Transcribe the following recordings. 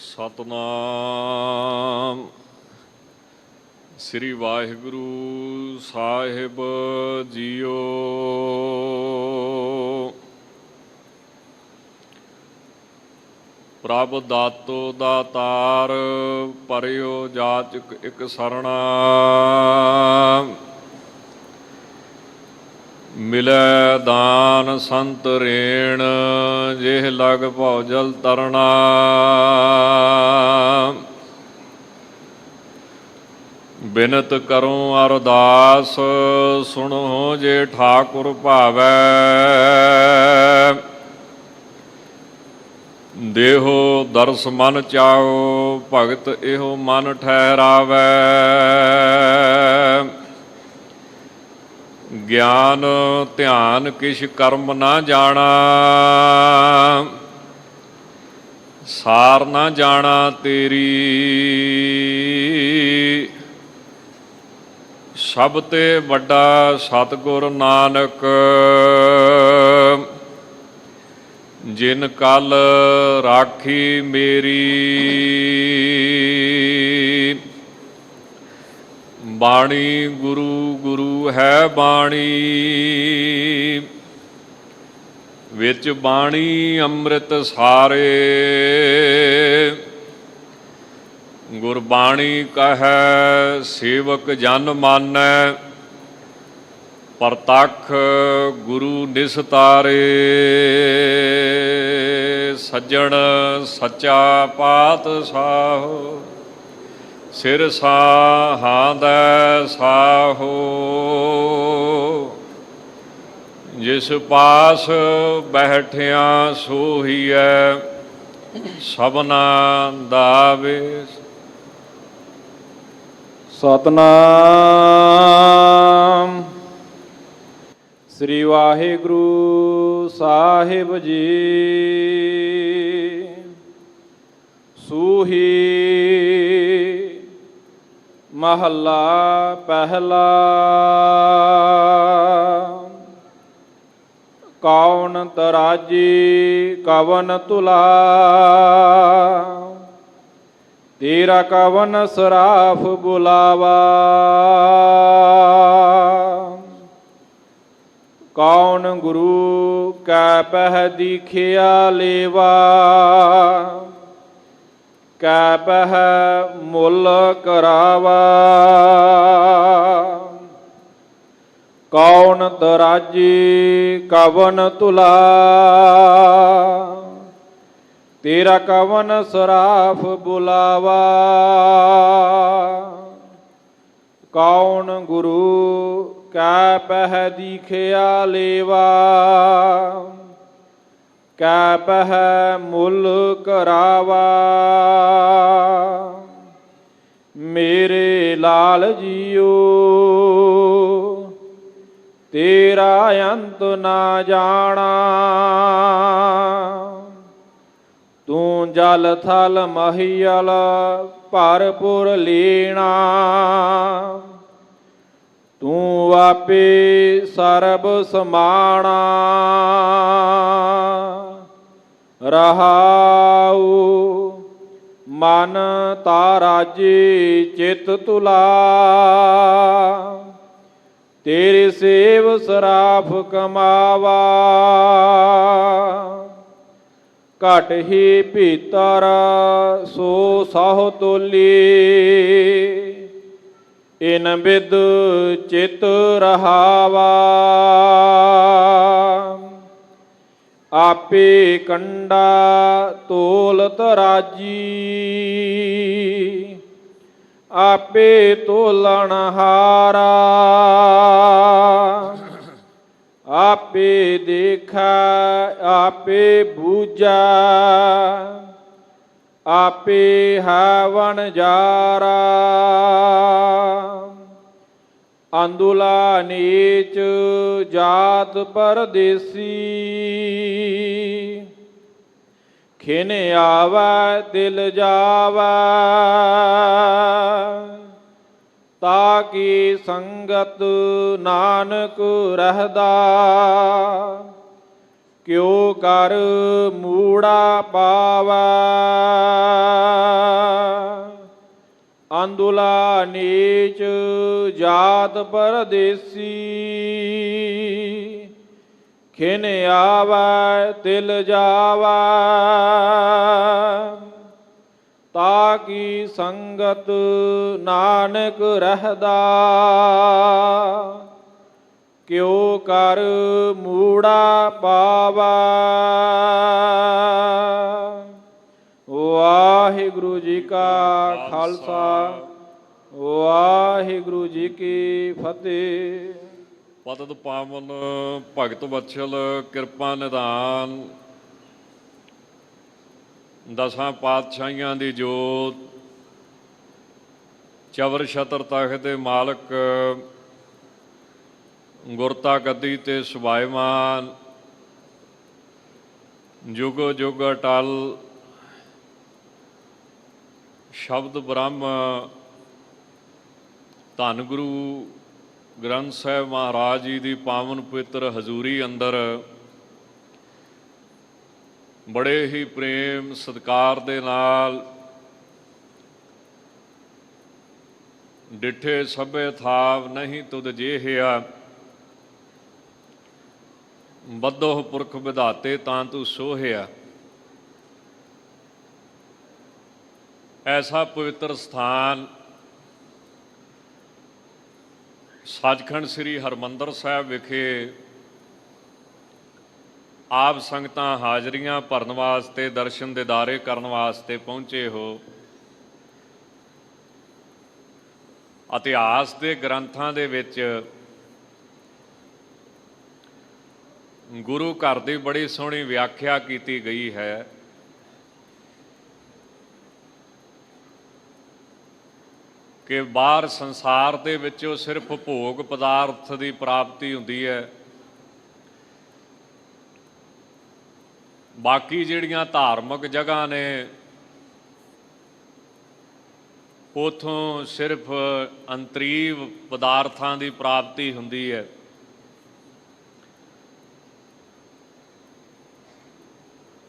ਸਤਨਾਮ ਸ੍ਰੀ ਵਾਹਿਗੁਰੂ ਸਾਹਿਬ JIO. ਪ੍ਰਭ ਦਾਤੋ ਦਾਤਾਰ ਪਰਿਓ ਜਾਚਕ ਇਕ ਸਰਣਾ। ਮਿਲੈ ਦਾਨ ਸੰਤ ਰੇਣ ਜਿਹ ਲਗ ਭਉ ਤਰਣਾ। ਬਿਨਤ ਕਰੂੰ ਅਰਦਾਸ ਸੁਣੋ ਜੇ ਠਾਕੁਰ ਭਾਵੈ। ਦੇਹੋ ਦਰਸ ਮਨ ਚਾਓ ਭਗਤ ਇਹੋ ਮਨ ਠਹਿਰਾਵੈ। ਗਿਆਨ ਧਿਆਨ ਕਿਛ ਕਰਮ ਨਾ ਜਾਣਾ। ਸਾਰ ਨਾ ਜਾਣਾ ਤੇਰੀ ਸਭ ਤੇ ਵੱਡਾ ਸਤਿਗੁਰ ਨਾਨਕ। ਜਿਨ ਕਲ ਰਾਖੀ ਮੇਰੀ ਬਾਣੀ ਗੁਰੂ ਗੁਰੂ ਹੈ ਬਾਣੀ। ਵਿੱਚ ਬਾਣੀ ਅੰਮ੍ਰਿਤ ਸਾਰੇ ਗੁਰਬਾਣੀ ਕਹੈ ਸੇਵਕ ਜਨ ਮਾਨੈ। ਪ੍ਰਤੱਖ ਗੁਰੂ ਨਿਸਤਾਰੇ ਸੱਜਣ ਸੱਚਾ ਪਾਤਸ਼ਾਹ ਸਿਰ ਸਾਹਾਂਦੈ ਸਾਹੋ। ਜਿਸ ਪਾਸ ਬੈਠਿਆ ਸੋਹੀਐ ਸਭਨਾ ਦਾ ਵੇਸ। ਸਤਨਾਮ ਸ੍ਰੀ ਵਾਹਿਗੁਰੂ ਸਾਹਿਬ ਜੀ। ਸੂਹੀ ਮਹੱਲਾ ਪਹਿਲਾ। ਕੌਣ ਤਰਾਜੀ ਕਵਨ ਤੁਲਾ। ਤੇਰਾ ਕਵਨ ਸਰਾਫ ਬੁਲਾਵਾ। ਕੌਣ ਗੁਰੂ ਕੈ ਪਹਿ ਦੀਖਿਆ ਲੇਵਾ। ਕੈ ਪਹਿ ਮੁੱਲ ਕਰਾਵਾ। ਕੌਣ ਤਰਾਜੀ ਕਵਨ ਤੁਲਾ। ਤੇਰਾ ਕਵਨ ਸਰਾਫ ਬੁਲਾਵਾ। ਕੌਣ ਗੁਰੂ ਕੈ ਪਹਿ ਦੀਖਿਆ ਲੇਵਾ। ਕੈ ਪਹਿ ਮੁੱਲ ਕਰਾਵਾ। ਮੇਰੇ ਲਾਲ ਜੀਓ ਤੇਰਾ ਅੰਤ ਨਾ ਜਾਣਾ। ਤੂੰ ਜਲ ਥਲ ਮਹੀਅਲ ਭਰਪੁਰ ਲੀਣਾ। ਤੂੰ ਆਪੇ ਸਰਬ ਸਮਾਣਾ। ਰਹਾਉ ਮਨ ਤਾਰਾਜੀ ਚਿਤ ਤੁਲਾ। ਤੇਰੇ ਸੇਵ ਸਰਾਫ ਕਮਾਵਾ। ਘਟ ਹੀ ਭੀਤਰ ਸੋ ਸਾਹੁ ਤੋਲੀ। ਇਨ ਬਿਦ ਚਿਤ ਰਹਾਵਾ। ਆਪੇ ਕੰਡਾ ਤੋਲ ਤਰਾਜੀ। ਆਪੇ ਤੋਲਣ ਹਾਰਾ। ਆਪੇ ਦੇਖੈ ਆਪੇ ਬੂਝੈ। ਆਪੇ ਹੈ ਵਣਜਾਰਾ। ਅੰਦੁਲਾ ਨੀਚ ਜਾਤ ਪਰਦੇਸੀ। ਖਿਨ ਆਵੈ ਦਿਲ ਜਾਵੈ। ਤਾਕੀ ਸੰਗਤ ਨਾਨਕ ਰਹਦਾ। ਕਿਉ ਕਰ ਮੂੜਾ ਪਾਵੈ। ਆਂਦੁਲਾ ਨੀਚ ਜਾਤ ਪਰਦੇਸੀ ਖਿਨ ਆਵੈ ਤਿਲ ਜਾਵੈ ਤਾ ਕੀ ਸੰਗਤ ਨਾਨਕ ਰਹਦਾ ਕਿਉ ਕਰ ਮੂੜਾ ਪਾਵੈ। ਵਾਹਿਗੁਰੂ ਜੀ ਕਾ ਖਾਲਸਾ ਵਾਹਿਗੁਰੂ ਜੀ ਕੀ ਫਤਿਹ। ਪਤਿਤ ਪਾਵਨ ਭਗਤ ਵਤਸਲ ਕਿਰਪਾ ਨਿਧਾਨ ਦਸਾਂ ਪਾਤਸ਼ਾਹੀਆਂ ਦੀ ਜੋਤ ਚਵਰ ਛਤਰ ਤਖਤ ਦੇ ਮਾਲਕ ਗੁਰਤਾ ਗੱਦੀ ਤੇ ਸੁਭਾਇਮਾਨ ਜੁਗੋ ਜੁਗ ਅਟਲ ਸ਼ਬਦ ਬ੍ਰਹਮ ਧੰਨ ਗੁਰੂ ਗ੍ਰੰਥ ਸਾਹਿਬ ਮਹਾਰਾਜ ਜੀ ਦੀ ਪਾਵਨ ਪਵਿੱਤਰ ਹਜ਼ੂਰੀ ਅੰਦਰ ਬੜੇ ਹੀ ਪ੍ਰੇਮ ਸਤਿਕਾਰ ਦੇ ਨਾਲ ਡਿਠੇ ਸਭੇ ਥਾਵ ਨਹੀਂ ਤੁਧ ਜੇਹਿਆ ਬੱਧੋ ਪੁਰਖ ਵਿਧਾਤੇ ਤਾਂ ਤੂੰ ਸੋਹਿਆ। ਐਸਾ ਪਵਿੱਤਰ ਸਥਾਨ ਸੱਚਖੰਡ ਸ੍ਰੀ ਹਰਿਮੰਦਰ ਸਾਹਿਬ ਵਿਖੇ ਆਪ ਸੰਗਤਾਂ ਹਾਜ਼ਰੀਆਂ ਭਰਨ ਵਾਸਤੇ ਦਰਸ਼ਨ ਦੀਦਾਰੇ ਕਰਨ ਵਾਸਤੇ ਪਹੁੰਚੇ ਹੋ। ਇਤਿਹਾਸ ਦੇ ਗ੍ਰੰਥਾਂ ਦੇ ਵਿੱਚ ਗੁਰੂ ਘਰ ਦੀ ਬੜੀ ਸੋਹਣੀ ਵਿਆਖਿਆ ਕੀਤੀ ਗਈ ਹੈ। ਕਿ ਬਾਹਰ ਸੰਸਾਰ ਦੇ ਵਿੱਚੋਂ ਸਿਰਫ ਭੋਗ ਪਦਾਰਥ ਦੀ ਪ੍ਰਾਪਤੀ ਹੁੰਦੀ ਹੈ, ਬਾਕੀ ਜਿਹੜੀਆਂ ਧਾਰਮਿਕ ਜਗ੍ਹਾ ਨੇ ਉੱਥੋਂ ਸਿਰਫ ਅੰਤਰੀਵ ਪਦਾਰਥਾਂ ਦੀ ਪ੍ਰਾਪਤੀ ਹੁੰਦੀ ਹੈ।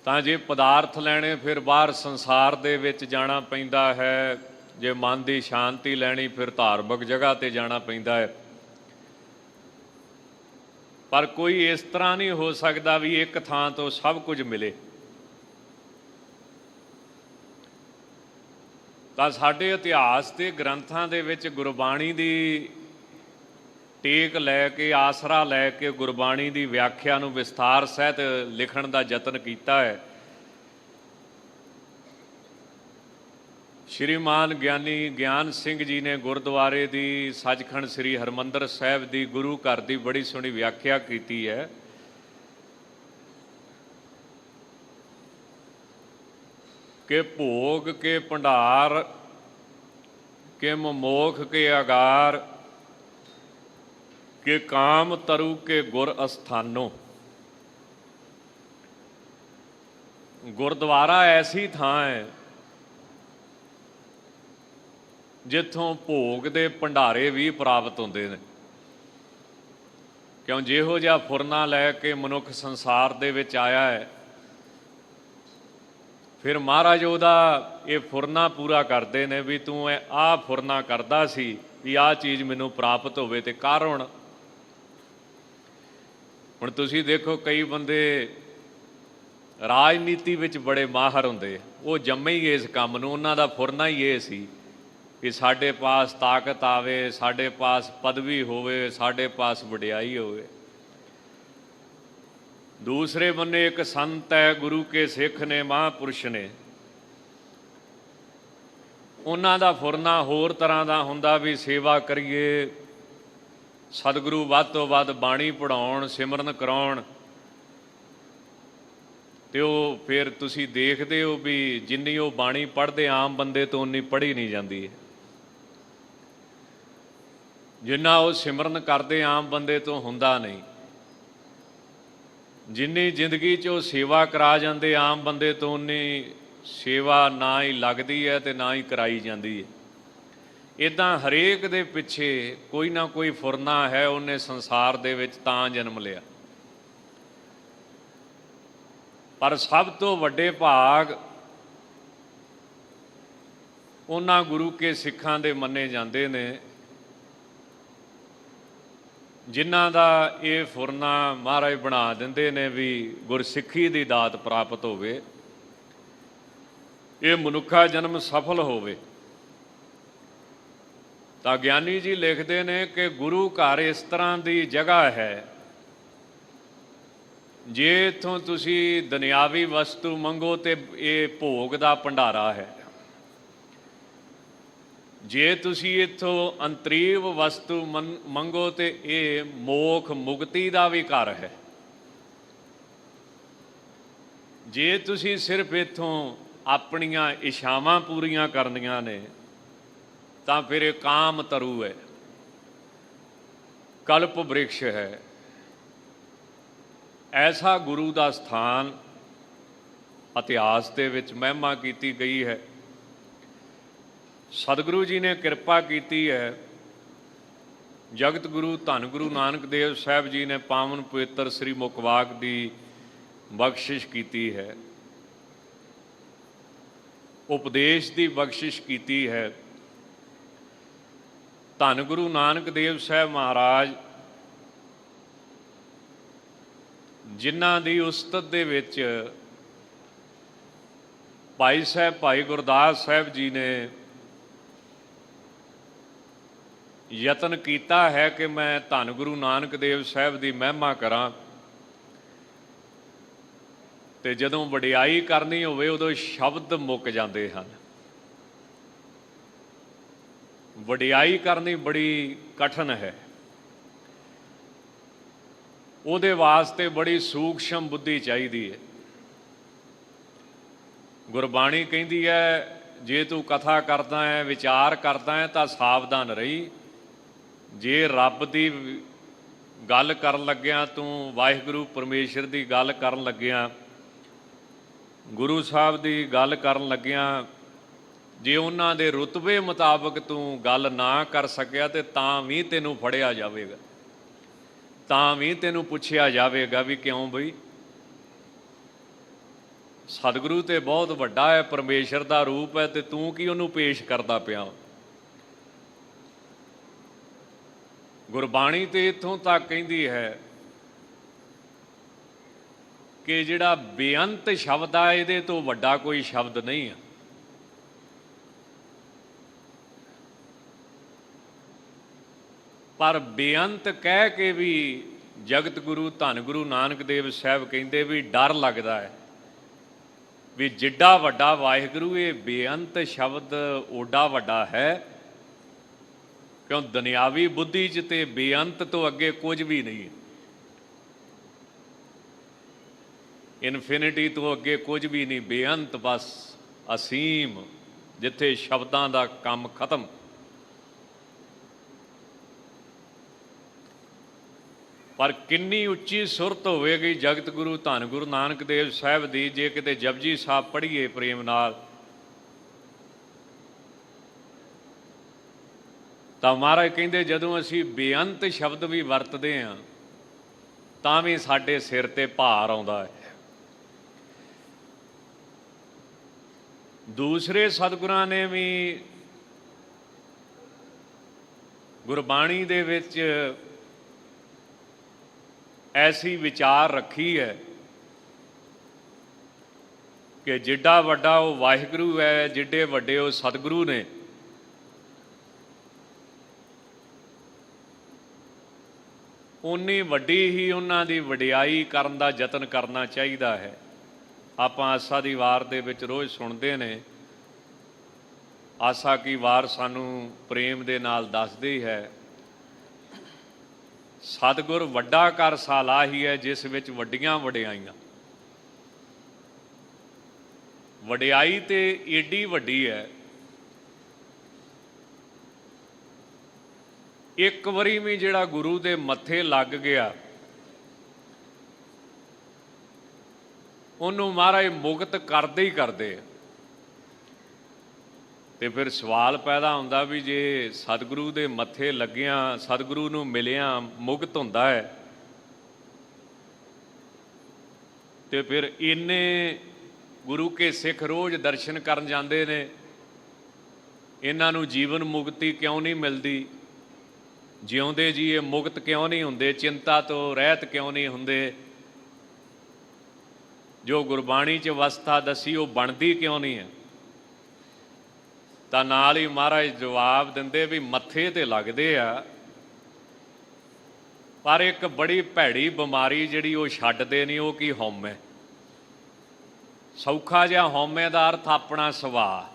ਤਾਂ ਜੇ ਪਦਾਰਥ ਲੈਣੇ ਫਿਰ ਬਾਹਰ ਸੰਸਾਰ ਦੇ ਵਿੱਚ ਜਾਣਾ ਪੈਂਦਾ ਹੈ, ਜੇ ਮਨ ਦੀ ਸ਼ਾਂਤੀ ਲੈਣੀ ਫਿਰ ਧਾਰਮਿਕ ਜਗ੍ਹਾ 'ਤੇ ਜਾਣਾ ਪੈਂਦਾ ਹੈ। ਪਰ ਕੋਈ ਇਸ ਤਰ੍ਹਾਂ ਨਹੀਂ ਹੋ ਸਕਦਾ ਵੀ ਇੱਕ ਥਾਂ ਤੋਂ ਸਭ ਕੁਝ ਮਿਲੇ। ਤਾਂ ਸਾਡੇ ਇਤਿਹਾਸ ਦੇ ਗ੍ਰੰਥਾਂ ਦੇ ਵਿੱਚ ਗੁਰਬਾਣੀ ਦੀ ਟੇਕ ਲੈ ਕੇ ਆਸਰਾ ਲੈ ਕੇ ਗੁਰਬਾਣੀ ਦੀ ਵਿਆਖਿਆ ਨੂੰ ਵਿਸਥਾਰ ਸਹਿਤ ਲਿਖਣ ਦਾ ਯਤਨ ਕੀਤਾ ਹੈ। ਸ਼੍ਰੀਮਾਨ ਗਿਆਨੀ ਗਿਆਨ ਸਿੰਘ ਜੀ ਨੇ ਗੁਰਦੁਆਰੇ ਦੀ ਸੱਚਖੰਡ ਸ੍ਰੀ ਹਰਿਮੰਦਰ ਸਾਹਿਬ ਦੀ ਗੁਰੂ ਘਰ ਦੀ ਬੜੀ ਸੋਹਣੀ ਵਿਆਖਿਆ ਕੀਤੀ ਹੈ। ਕਿ ਭੋਗ ਕੇ ਭੰਡਾਰ ਕੇ ਮਮੋਖ ਕੇ ਆਗਾਰ ਕਿ ਕਾਮ ਤਰੁ ਕੇ ਗੁਰ ਅਸਥਾਨੋ। ਗੁਰਦੁਆਰਾ ਐਸੀ ਥਾਂ ਹੈ ਜਿੱਥੋਂ ਭੋਗ ਦੇ ਭੰਡਾਰੇ ਵੀ ਪ੍ਰਾਪਤ ਹੁੰਦੇ ਨੇ। ਕਿਉਂ ਜਿਹੋ ਜਿਹਾ ਫੁਰਨਾ ਲੈ ਕੇ ਮਨੁੱਖ ਸੰਸਾਰ ਦੇ ਵਿੱਚ ਆਇਆ ਹੈ, ਫਿਰ ਮਹਾਰਾਜ ਉਹਦਾ ਇਹ ਫੁਰਨਾ ਪੂਰਾ ਕਰਦੇ ਨੇ ਵੀ ਤੂੰ ਆਹ ਫੁਰਨਾ ਕਰਦਾ ਸੀ ਵੀ ਆਹ ਚੀਜ਼ ਮੈਨੂੰ ਪ੍ਰਾਪਤ ਹੋਵੇ। ਤੇ ਕਾਰਨ ਹੁਣ ਤੁਸੀਂ ਦੇਖੋ, ਕਈ ਬੰਦੇ ਰਾਜਨੀਤੀ ਵਿੱਚ ਬੜੇ ਮਾਹਰ ਹੁੰਦੇ, ਉਹ ਜੰਮੇ ਹੀ ਇਸ ਕੰਮ ਨੂੰ, ਉਹਨਾਂ ਦਾ ਫੁਰਨਾ ਹੀ ਇਹ ਸੀ ਕਿ ਸਾਡੇ ਪਾਸ ਤਾਕਤ ਆਵੇ, ਸਾਡੇ ਪਾਸ ਪਦਵੀ ਹੋਵੇ, ਸਾਡੇ ਪਾਸ ਵਡਿਆਈ ਹੋਵੇ। ਦੂਸਰੇ ਬੰਨੇ ਇੱਕ ਸੰਤ ਹੈ, ਗੁਰੂ ਕੇ ਸਿੱਖ ਨੇ, ਮਹਾਂਪੁਰਸ਼ ਨੇ, ਉਹਨਾਂ ਦਾ ਫੁਰਨਾ ਹੋਰ ਤਰ੍ਹਾਂ ਦਾ ਹੁੰਦਾ ਵੀ ਸੇਵਾ ਕਰੀਏ, ਸਤਿਗੁਰੂ ਵੱਧ ਤੋਂ ਵੱਧ ਬਾਣੀ ਪੜ੍ਹਾਉਣ, ਸਿਮਰਨ ਕਰਾਉਣ। ਅਤੇ ਉਹ ਫਿਰ ਤੁਸੀਂ ਦੇਖਦੇ ਹੋ ਵੀ ਜਿੰਨੀ ਉਹ ਬਾਣੀ ਪੜ੍ਹਦੇ ਆਮ ਬੰਦੇ ਤੋਂ ਉਨੀ ਪੜ੍ਹੀ ਨਹੀਂ ਜਾਂਦੀ ਹੈ, ਜਿੰਨਾ ਉਹ ਸਿਮਰਨ ਕਰਦੇ ਆਮ ਬੰਦੇ ਤੋਂ ਹੁੰਦਾ ਨਹੀਂ। ਜਿੰਨੀ ਜ਼ਿੰਦਗੀ 'ਚ ਉਹ ਸੇਵਾ ਕਰਾ ਜਾਂਦੇ ਆਮ ਬੰਦੇ ਤੋਂ ਉਨੀ ਸੇਵਾ ਨਾ ਹੀ ਲੱਗਦੀ ਹੈ ਅਤੇ ਨਾ ਹੀ ਕਰਾਈ ਜਾਂਦੀ ਹੈ। ਇੱਦਾਂ ਹਰੇਕ ਦੇ ਪਿੱਛੇ ਕੋਈ ਨਾ ਕੋਈ ਫੁਰਨਾ ਹੈ, ਉਹਨੇ ਸੰਸਾਰ ਦੇ ਵਿੱਚ ਤਾਂ ਜਨਮ ਲਿਆ। ਪਰ ਸਭ ਤੋਂ ਵੱਡੇ ਭਾਗ ਉਹਨਾਂ ਗੁਰੂ ਕੇ ਸਿੱਖਾਂ ਦੇ ਮੰਨੇ ਜਾਂਦੇ ਨੇ ਜਿਨ੍ਹਾਂ ਦਾ ਇਹ ਫੁਰਨਾ ਮਹਾਰਾਜ ਬਣਾ ਦਿੰਦੇ ਨੇ ਵੀ ਗੁਰਸਿੱਖੀ ਦੀ ਦਾਤ ਪ੍ਰਾਪਤ ਹੋਵੇ, ਇਹ ਮਨੁੱਖਾ ਜਨਮ ਸਫਲ ਹੋਵੇ। ਤਾਂ ਗਿਆਨੀ ਜੀ ਲਿਖਦੇ ਨੇ ਕਿ ਗੁਰੂ ਘਰ ਇਸ ਤਰ੍ਹਾਂ ਦੀ ਜਗ੍ਹਾ ਹੈ, ਜੇ ਇੱਥੋਂ ਤੁਸੀਂ ਦੁਨਿਆਵੀ ਵਸਤੂ ਮੰਗੋ ਤੇ ਇਹ ਭੋਗ ਦਾ ਭੰਡਾਰਾ ਹੈ, ਜੇ ਤੁਸੀਂ ਇੱਥੋਂ ਅੰਤਰੀਵ ਵਸਤੂ ਮੰਗੋ ਤੇ ਇਹ ਮੋਖ ਮੁਕਤੀ ਦਾ ਵੀ ਘਰ ਹੈ। ਜੇ ਤੁਸੀਂ ਸਿਰਫ ਇੱਥੋਂ ਆਪਣੀਆਂ ਇਛਾਵਾਂ ਪੂਰੀਆਂ ਕਰਨੀਆਂ ਨੇ ਤਾਂ ਫਿਰ ਇਹ ਕਾਮ ਤਰੂ ਹੈ, ਕਲਪ ਬ੍ਰਿਕਸ਼ ਹੈ। ਐਸਾ ਗੁਰੂ ਦਾ ਸਥਾਨ ਇਤਿਹਾਸ ਦੇ ਵਿੱਚ ਮਹਿਮਾ ਕੀਤੀ ਗਈ ਹੈ। ਸਤਿਗੁਰੂ ਜੀ ਨੇ ਕਿਰਪਾ ਕੀਤੀ ਹੈ, ਜਗਤ ਗੁਰੂ ਧੰਨ ਗੁਰੂ ਨਾਨਕ ਦੇਵ ਸਾਹਿਬ ਜੀ ਨੇ ਪਾਵਨ ਪਵਿੱਤਰ ਸ੍ਰੀ ਮੁਖਵਾਕ ਦੀ ਬਖਸ਼ਿਸ਼ ਕੀਤੀ ਹੈ, ਉਪਦੇਸ਼ ਦੀ ਬਖਸ਼ਿਸ਼ ਕੀਤੀ ਹੈ। ਧੰਨ ਗੁਰੂ ਨਾਨਕ ਦੇਵ ਸਾਹਿਬ ਮਹਾਰਾਜ ਜਿਨ੍ਹਾਂ ਦੀ ਉਸਤਤ ਦੇ ਵਿੱਚ ਭਾਈ ਸਾਹਿਬ ਭਾਈ ਗੁਰਦਾਸ ਸਾਹਿਬ ਜੀ ਨੇ ਯਤਨ ਕੀਤਾ ਹੈ ਕਿ ਮੈਂ ਧੰਨ ਗੁਰੂ ਨਾਨਕ ਦੇਵ ਸਾਹਿਬ ਦੀ ਮਹਿਮਾ ਕਰਾਂ, ਤੇ ਜਦੋਂ ਵਡਿਆਈ ਕਰਨੀ ਹੋਵੇ ਉਦੋਂ ਸ਼ਬਦ ਮੁੱਕ ਜਾਂਦੇ ਹਨ। ਵਡਿਆਈ ਕਰਨੀ ਬੜੀ ਕਠਿਨ ਹੈ, ਉਹਦੇ ਵਾਸਤੇ ਬੜੀ ਸੂਖਸ਼ਮ ਬੁੱਧੀ ਚਾਹੀਦੀ ਹੈ। ਗੁਰਬਾਣੀ ਕਹਿੰਦੀ ਹੈ ਜੇ ਤੂੰ ਕਥਾ ਕਰਦਾ ਹੈ, ਵਿਚਾਰ ਕਰਦਾ ਹੈ ਤਾਂ ਸਾਵਧਾਨ ਰਹੀ। ਜੇ ਰੱਬ ਦੀ ਗੱਲ ਕਰਨ ਲੱਗਿਆ, ਤੂੰ ਵਾਹਿਗੁਰੂ ਪਰਮੇਸ਼ਰ ਦੀ ਗੱਲ ਕਰਨ ਲੱਗਿਆ, ਗੁਰੂ ਸਾਹਿਬ ਦੀ ਗੱਲ ਕਰਨ ਲੱਗਿਆ, ਜੇ ਉਹਨਾਂ ਦੇ ਰੁਤਬੇ ਮੁਤਾਬਕ ਤੂੰ ਗੱਲ ਨਾ ਕਰ ਸਕਿਆ ਤੇ ਤਾਂ ਵੀ ਤੈਨੂੰ ਫੜਿਆ ਜਾਵੇਗਾ, ਤਾਂ ਵੀ ਤੈਨੂੰ ਪੁੱਛਿਆ ਜਾਵੇਗਾ ਵੀ ਕਿਉਂ ਬਈ। ਸਤਿਗੁਰੂ ਤੇ ਬਹੁਤ ਵੱਡਾ ਹੈ, ਪਰਮੇਸ਼ਰ ਦਾ ਰੂਪ ਹੈ, ਤੇ ਤੂੰ ਕੀ ਉਹਨੂੰ ਪੇਸ਼ ਕਰਦਾ ਪਿਆ। ਗੁਰਬਾਣੀ ਤੇ ਇੱਥੋਂ ਤੱਕ ਕਹਿੰਦੀ ਹੈ ਕਿ ਜਿਹੜਾ ਬੇਅੰਤ ਸ਼ਬਦ ਆ ਇਹਦੇ ਤੋਂ ਵੱਡਾ ਕੋਈ ਸ਼ਬਦ ਨਹੀਂ ਆ। ਪਰ ਬੇਅੰਤ ਕਹਿ ਕੇ ਵੀ ਜਗਤ ਗੁਰੂ ਧੰਨ ਗੁਰੂ ਨਾਨਕ ਦੇਵ ਸਾਹਿਬ ਕਹਿੰਦੇ ਵੀ ਡਰ ਲੱਗਦਾ ਹੈ ਵੀ ਜਿੱਡਾ ਵੱਡਾ ਵਾਹਿਗੁਰੂ, ਇਹ ਬੇਅੰਤ ਸ਼ਬਦ ਓਡਾ ਵੱਡਾ ਹੈ, ਕਿਉਂ ਦੁਨਿਆਵੀ ਬੁੱਧੀ 'ਚ ਤੇ ਬੇਅੰਤ ਤੋਂ ਅੱਗੇ ਕੁਝ ਵੀ ਨਹੀਂ ਹੈ। ਇਨਫਿਨਿਟੀ ਤੋਂ ਅੱਗੇ ਕੁਝ ਵੀ ਨਹੀਂ, ਬੇਅੰਤ ਬਸ ਅਸੀਮ, ਜਿੱਥੇ ਸ਼ਬਦਾਂ ਦਾ ਕੰਮ ਖਤਮ। ਪਰ ਕਿੰਨੀ ਉੱਚੀ ਸੁਰਤ ਹੋਵੇਗੀ ਜਗਤ ਗੁਰੂ ਧੰਨ ਗੁਰੂ ਨਾਨਕ ਦੇਵ ਸਾਹਿਬ ਦੀ, ਜੇ ਕਿਤੇ ਜਪਜੀ ਸਾਹਿਬ ਪੜ੍ਹੀਏ ਪ੍ਰੇਮ ਨਾਲ ਤਾਂ ਮਹਾਰਾਜ ਕਹਿੰਦੇ ਜਦੋਂ ਅਸੀਂ ਬੇਅੰਤ ਸ਼ਬਦ ਵੀ ਵਰਤਦੇ ਹਾਂ ਤਾਂ ਵੀ ਸਾਡੇ ਸਿਰ ਤੇ ਭਾਰ ਆਉਂਦਾ ਹੈ। ਦੂਸਰੇ ਸਤਿਗੁਰਾਂ ਨੇ ਵੀ ਗੁਰਬਾਣੀ ਦੇ ਵਿੱਚ ਐਸੀ ਵਿਚਾਰ ਰੱਖੀ ਹੈ ਕਿ ਜਿੱਡਾ ਵੱਡਾ ਉਹ ਵਾਹਿਗੁਰੂ ਹੈ, ਜਿੱਡੇ ਵੱਡੇ ਉਹ ਸਤਿਗੁਰੂ ਨੇ, ਉਨੀ ਵੱਡੀ ਹੀ ਉਹਨਾਂ ਦੀ ਵਡਿਆਈ ਕਰਨ ਦਾ ਯਤਨ ਕਰਨਾ ਚਾਹੀਦਾ ਹੈ। ਆਪਾਂ ਆਸਾ ਦੀ ਵਾਰ ਦੇ ਵਿੱਚ ਰੋਜ਼ ਸੁਣਦੇ ਨੇ, ਆਸਾ ਕੀ ਵਾਰ ਸਾਨੂੰ ਪ੍ਰੇਮ ਦੇ ਨਾਲ ਦੱਸਦੀ ਹੈ, ਸਤਿਗੁਰ ਵੱਡਾ ਕਰ ਸਾਲਾਹੀ ਹੈ ਜਿਸ ਵਿੱਚ ਵੱਡੀਆਂ ਵਡਿਆਈਆਂ। ਵਡਿਆਈ ਤੇ ਏਡੀ ਵੱਡੀ ਹੈ, ਇੱਕ ਵਾਰੀ ਵੀ ਜਿਹੜਾ ਗੁਰੂ ਦੇ ਮੱਥੇ ਲੱਗ ਗਿਆ ਉਹਨੂੰ ਮਹਾਰਾਜ ਮੁਕਤ ਕਰਦੇ ਹੀ ਕਰਦੇ। ਤੇ ਫਿਰ ਸਵਾਲ ਪੈਦਾ ਹੁੰਦਾ ਵੀ ਜੇ ਸਤਿਗੁਰੂ ਦੇ ਮੱਥੇ ਲੱਗਿਆ, ਸਤਿਗੁਰੂ ਨੂੰ ਮਿਲਿਆ ਮੁਕਤ ਹੁੰਦਾ ਹੈ, ਤੇ ਫਿਰ ਇੰਨੇ ਗੁਰੂ ਕੇ ਸਿੱਖ ਰੋਜ਼ ਦਰਸ਼ਨ ਕਰਨ ਜਾਂਦੇ ਨੇ, ਇਹਨਾਂ ਨੂੰ ਜੀਵਨ ਮੁਕਤੀ ਕਿਉਂ ਨਹੀਂ ਮਿਲਦੀ, ਜਿਉਂਦੇ ਜੀ ਇਹ ਮੁਕਤ ਕਿਉਂ ਨਹੀਂ ਹੁੰਦੇ, ਚਿੰਤਾ ਤੋਂ ਰਹਿਤ ਕਿਉਂ ਨਹੀਂ ਹੁੰਦੇ, ਜੋ ਗੁਰਬਾਣੀ 'ਚ ਅਵਸਥਾ ਦੱਸੀ ਉਹ ਬਣਦੀ ਕਿਉਂ ਨਹੀਂ ਹੈ। ਤਾਂ ਨਾਲ ਹੀ ਮਹਾਰਾਜ ਜਵਾਬ ਦਿੰਦੇ ਵੀ ਮੱਥੇ ਤੇ ਲੱਗਦੇ ਆ, ਪਰ ਇੱਕ ਬੜੀ ਭੈੜੀ ਬਿਮਾਰੀ ਜਿਹੜੀ ਉਹ ਛੱਡਦੇ ਨਹੀਂ, ਉਹ ਕੀ ਹਉਮੈ। ਸੌਖਾ ਜਿਹਾ ਹਉਮੈ ਦਾ ਅਰਥ ਆਪਣਾ ਸੁਭਾਅ।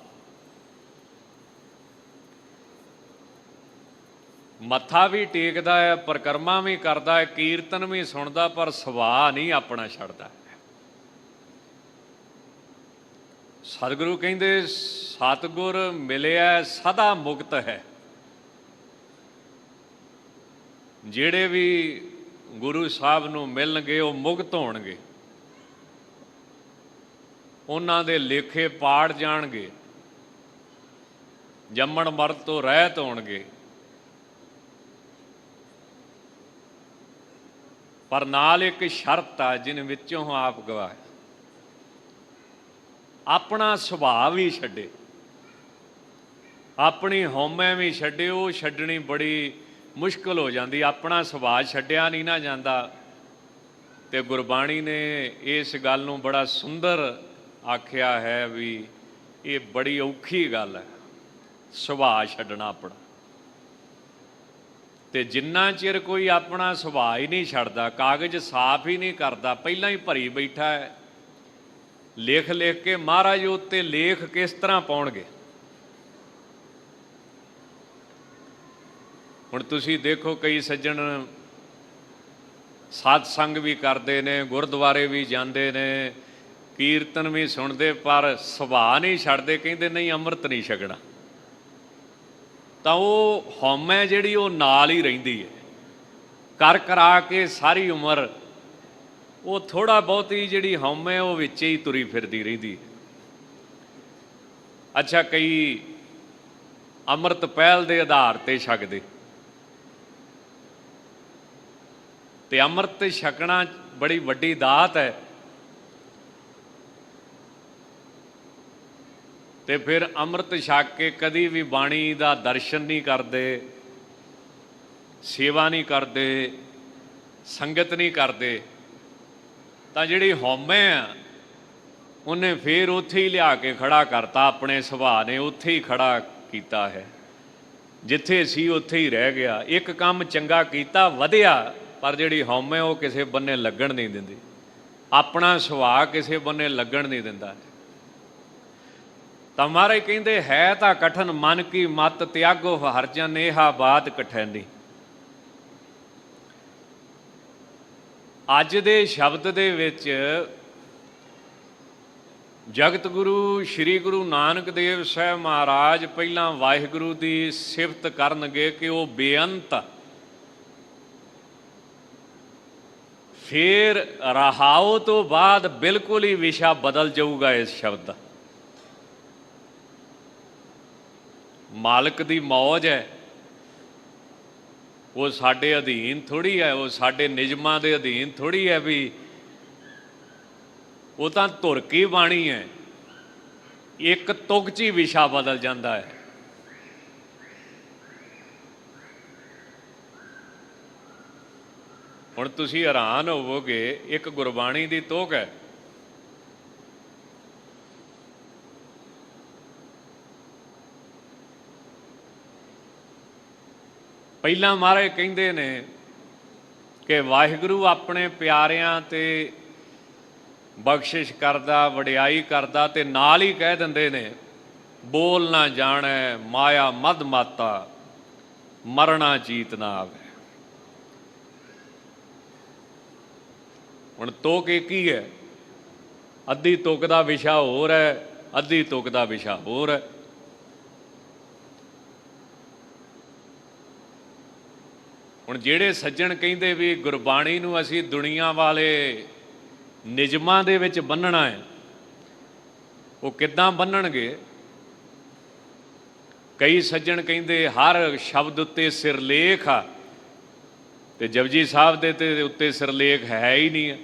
ਮੱਥਾ ਵੀ ਟੇਕਦਾ ਹੈ, ਪਰਿਕਰਮਾ ਵੀ ਕਰਦਾ ਹੈ, ਕੀਰਤਨ ਵੀ ਸੁਣਦਾ, ਪਰ ਸੁਭਾਅ ਨਹੀਂ ਆਪਣਾ ਛੱਡਦਾ। ਸਤਿਗੁਰੂ ਕਹਿੰਦੇ ਸਤਿਗੁਰ ਮਿਲਿਆ ਸਦਾ ਮੁਕਤ ਹੈ। ਜਿਹੜੇ ਵੀ ਗੁਰੂ ਸਾਹਿਬ ਨੂੰ ਮਿਲਣਗੇ ਉਹ ਮੁਕਤ ਹੋਣਗੇ, ਉਹਨਾਂ ਦੇ ਲੇਖੇ ਪਾੜ ਜਾਣਗੇ, ਜੰਮਣ ਮਰਨ ਤੋਂ ਰਹਿਤ ਹੋਣਗੇ। ਪਰ ਨਾਲ ਇੱਕ ਸ਼ਰਤ ਆ, ਜਿਨ ਵਿੱਚੋਂ ਆਪ ਗਵਾਏ, ਆਪਣਾ ਸੁਭਾਅ ਵੀ ਛੱਡੇ, ਆਪਣੀ ਹਉਮੈ ਵੀ ਛੱਡੇ। ਉਹ ਛੱਡਣੀ ਬੜੀ ਮੁਸ਼ਕਲ ਹੋ ਜਾਂਦੀ, ਆਪਣਾ ਸੁਭਾਅ ਛੱਡਿਆ ਨਹੀਂ ਨਾ ਜਾਂਦਾ। ਤੇ ਗੁਰਬਾਣੀ ਨੇ ਇਸ ਗੱਲ ਨੂੰ ਬੜਾ ਸੁੰਦਰ ਆਖਿਆ ਹੈ ਵੀ ਇਹ ਬੜੀ ਔਖੀ ਗੱਲ ਹੈ, ਸੁਭਾਅ ਛੱਡਣਾ ਆਪਣਾ। ਤੇ ਜਿੰਨਾ ਚਿਰ ਕੋਈ ਆਪਣਾ ਸੁਭਾਅ ਹੀ ਨਹੀਂ ਛੱਡਦਾ, ਕਾਗਜ਼ ਸਾਫ਼ ਹੀ ਨਹੀਂ ਕਰਦਾ, ਪਹਿਲਾਂ ਹੀ ਭਰੀ ਬੈਠਾ ਹੈ, ਲਿਖ ਲਿਖ ਕੇ ਮਹਾਰਾਜ ਉੱਤੇ ਲੇਖ ਕਿਸ ਤਰ੍ਹਾਂ ਪਾਉਣਗੇ। ਹੁਣ ਤੁਸੀਂ ਦੇਖੋ, ਕਈ ਸੱਜਣ ਸਤਸੰਗ ਵੀ ਕਰਦੇ ਨੇ, ਗੁਰਦੁਆਰੇ ਵੀ ਜਾਂਦੇ ਨੇ, ਕੀਰਤਨ ਵੀ ਸੁਣਦੇ, ਪਰ ਸੁਭਾਅ ਨਹੀਂ ਛੱਡਦੇ। ਕਹਿੰਦੇ ਨਹੀਂ ਅੰਮ੍ਰਿਤ ਨਹੀਂ ਛਕਣਾ। ਤਾਂ ਉਹ ਹਉਮੈ ਜਿਹੜੀ ਉਹ ਨਾਲ ਹੀ ਰਹਿੰਦੀ ਹੈ, ਕਰ ਕਰਾ ਕੇ ਸਾਰੀ ਉਮਰ ਉਹ ਥੋੜ੍ਹਾ ਬਹੁਤੀ ਜਿਹੜੀ ਹਉਮੈ ਉਹ ਵਿੱਚ ਹੀ ਤੁਰੀ ਫਿਰਦੀ ਰਹਿੰਦੀ ਹੈ। ਅੱਛਾ, ਕਈ ਅੰਮ੍ਰਿਤ ਪਹਿਲ ਦੇ ਆਧਾਰ ਤੇ ਛਕਦੇ, ਤੇ ਅੰਮ੍ਰਿਤ ਛਕਣਾ ਬੜੀ ਵੱਡੀ ਦਾਤ ਹੈ। ਤੇ ਫਿਰ ਅੰਮ੍ਰਿਤ ਛਕ ਕੇ ਕਦੀ ਵੀ ਬਾਣੀ ਦਾ ਦਰਸ਼ਨ ਨਹੀਂ ਕਰਦੇ, ਸੇਵਾ ਨਹੀਂ ਕਰਦੇ, ਸੰਗਤ ਨਹੀਂ ਕਰਦੇ, ਤਾਂ ਜਿਹੜੀ ਹਉਮੈ ਆ ਉਹਨੇ ਫਿਰ ਉੱਥੇ ਹੀ ਲਿਆ ਕੇ ਖੜਾ ਕਰਤਾ, ਆਪਣੇ ਸੁਭਾਅ ਨੇ ਉੱਥੇ ਹੀ ਖੜਾ ਕੀਤਾ ਹੈ। ਜਿੱਥੇ ਸੀ ਉੱਥੇ ਹੀ ਰਹਿ ਗਿਆ। ਇੱਕ ਕੰਮ ਚੰਗਾ ਕੀਤਾ, ਵਧਿਆ, ਪਰ ਜਿਹੜੀ ਹਉਮੈ ਉਹ ਕਿਸੇ ਬੰਨੇ ਲੱਗਣ ਨਹੀਂ ਦਿੰਦੀ, ਆਪਣਾ ਸੁਭਾਅ ਕਿਸੇ ਬੰਨੇ ਲੱਗਣ ਨਹੀਂ ਦਿੰਦਾ। ਤਾਂ ਮਹਾਰਾਜ ਕਹਿੰਦੇ ਹੈ ਤਾਂ ਕਠਨ ਮਨ ਕੀ ਮਤ, ਤਿਆਗੋ ਹਰਜਨ ਏਹਾ ਬਾਤ ਕਠੈਨੀ। ਅੱਜ ਦੇ ਸ਼ਬਦ ਦੇ ਵਿੱਚ ਜਗਤ ਗੁਰੂ ਸ਼੍ਰੀ ਗੁਰੂ ਨਾਨਕ ਦੇਵ ਸਾਹਿਬ ਮਹਾਰਾਜ ਪਹਿਲਾਂ ਵਾਹਿਗੁਰੂ ਦੀ ਸਿਫਤ ਕਰਨਗੇ ਕਿ ਉਹ ਬੇਅੰਤ, ਫਿਰ ਰਹਾਉ ਤੋਂ ਬਾਅਦ ਬਿਲਕੁਲ ਹੀ ਵਿਸ਼ਾ ਬਦਲ ਜਾਊਗਾ ਇਸ ਸ਼ਬਦ ਦਾ। ਮਾਲਕ ਦੀ ਮੌਜ ਹੈ, ਉਹ ਸਾਡੇ ਅਧੀਨ ਥੋੜ੍ਹੀ ਹੈ, ਉਹ ਸਾਡੇ ਨਿਯਮਾਂ ਦੇ ਅਧੀਨ ਥੋੜ੍ਹੀ ਹੈ ਵੀ ਉਹ ਤਾਂ ਧੁਰ ਕੀ ਬਾਣੀ ਹੈ, ਇੱਕ ਤੁਕ 'ਚ ਹੀ ਵਿਸ਼ਾ ਬਦਲ ਜਾਂਦਾ ਹੈ। ਹੁਣ ਤੁਸੀਂ ਹੈਰਾਨ ਹੋਵੋਗੇ, ਇੱਕ ਗੁਰਬਾਣੀ ਦੀ ਤੁਕ ਹੈ, ਪਹਿਲਾਂ ਮਹਾਰਾਜ ਕਹਿੰਦੇ ਨੇ ਕਿ ਵਾਹਿਗੁਰੂ ਆਪਣੇ ਪਿਆਰਿਆਂ ਤੇ ਬਖਸ਼ਿਸ਼ ਕਰਦਾ, ਵਡਿਆਈ ਕਰਦਾ, ਤੇ ਨਾਲ ਹੀ ਕਹਿ ਦਿੰਦੇ ਨੇ ਬੋਲ ਨਾ ਜਾਣੈ ਮਾਇਆ ਮਦ ਮਾਤਾ, ਮਰਨਾ ਚੀਤ ਨਾ ਆਵੇ। ਹੁਣ ਤੁਕ ਇੱਕ ਹੀ ਹੈ, ਅੱਧੀ ਤੁਕ ਦਾ ਵਿਸ਼ਾ ਹੋਰ ਹੈ, ਅੱਧੀ ਤੁਕ ਦਾ ਵਿਸ਼ਾ ਹੋਰ ਹੈ। ਹੁਣ ਜਿਹੜੇ ਸੱਜਣ ਕਹਿੰਦੇ ਵੀ ਗੁਰਬਾਣੀ ਨੂੰ ਅਸੀਂ ਦੁਨੀਆ ਵਾਲੇ ਨਿਯਮਾਂ ਦੇ ਵਿੱਚ ਬੰਨ੍ਹਣਾ ਹੈ, ਉਹ ਕਿੱਦਾਂ ਬੰਨਣਗੇ? ਕਈ ਸੱਜਣ ਕਹਿੰਦੇ ਹਰ ਸ਼ਬਦ ਉੱਤੇ ਸਿਰਲੇਖ ਆ, ਤੇ ਜਪਜੀ ਸਾਹਿਬ ਦੇ ਤੇ ਉੱਤੇ ਸਿਰਲੇਖ ਹੈ ਹੀ ਨਹੀਂ ਹੈ।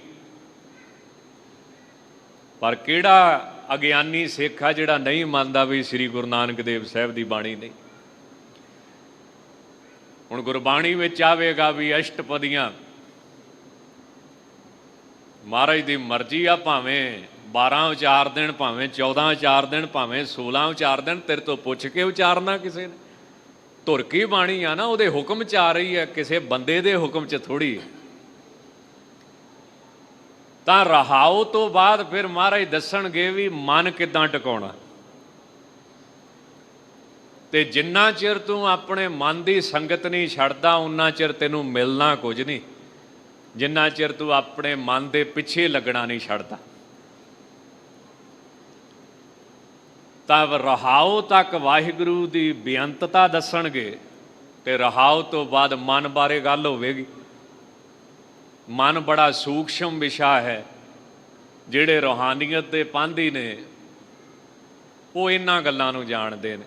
ਪਰ ਕਿਹੜਾ ਅਗਿਆਨੀ ਸਿੱਖ ਆ ਜਿਹੜਾ ਨਹੀਂ ਮੰਨਦਾ ਵੀ ਸ੍ਰੀ ਗੁਰੂ ਨਾਨਕ ਦੇਵ ਸਾਹਿਬ ਦੀ ਬਾਣੀ ਨਹੀਂ। ਹੁਣ ਗੁਰਬਾਣੀ ਵਿੱਚ ਆਵੇਗਾ ਵੀ ਅਸ਼ਟਪਦੀਆਂ ਮਹਾਰਾਜ ਦੀ ਮਰਜ਼ੀ ਆ, ਭਾਵੇਂ 12 ਉਚਾਰ ਦੇਣ, ਭਾਵੇਂ 14 ਉਚਾਰ ਦੇਣ, ਭਾਵੇਂ 16 ਉਚਾਰ ਦੇਣ, ਤੇਰੇ ਤੋਂ ਪੁੱਛ ਕੇ ਉਚਾਰਨਾ ਕਿਸੇ ਨੇ। ਧੁਰ ਕੀ ਬਾਣੀ ਆ ਨਾ, ਉਹਦੇ ਹੁਕਮ 'ਚ ਆ ਰਹੀ ਹੈ, ਕਿਸੇ ਬੰਦੇ ਦੇ ਹੁਕਮ 'ਚ ਥੋੜ੍ਹੀ। ਤਾਂ ਰਹਾਉ ਤੋਂ ਬਾਅਦ ਫਿਰ ਮਹਾਰਾਜ ਦੱਸਣਗੇ ਵੀ ਮਨ ਕਿੱਦਾਂ ਟਿਕਾਉਣਾ। ਤੇ ਜਿੰਨਾ ਚਿਰ ਤੂੰ ਆਪਣੇ ਮਨ ਦੀ ਸੰਗਤ ਨਹੀਂ ਛੱਡਦਾ ਉਨਾ ਚਿਰ ਤੈਨੂੰ ਮਿਲਣਾ ਕੁਝ ਨਹੀਂ, ਜਿੰਨਾ ਚਿਰ ਤੂੰ ਆਪਣੇ ਮਨ ਦੇ ਪਿੱਛੇ ਲੱਗਣਾ ਨਹੀਂ ਛੱਡਦਾ। ਤਾਂ ਰਹਾਉ ਤੱਕ ਵਾਹਿਗੁਰੂ ਦੀ ਬੇਅੰਤਤਾ ਦੱਸਣਗੇ ਤੇ ਰਹਾਉ ਤੋਂ ਬਾਅਦ ਮਨ ਬਾਰੇ ਗੱਲ ਹੋਵੇਗੀ। ਮਨ ਬੜਾ ਸੂਖਸ਼ਮ ਵਿਸ਼ਾ ਹੈ। ਜਿਹੜੇ ਰੂਹਾਨੀਅਤ ਦੇ ਪਾਂਧੀ ਨੇ ਉਹ ਇਹਨਾਂ ਗੱਲਾਂ ਨੂੰ ਜਾਣਦੇ ਨੇ।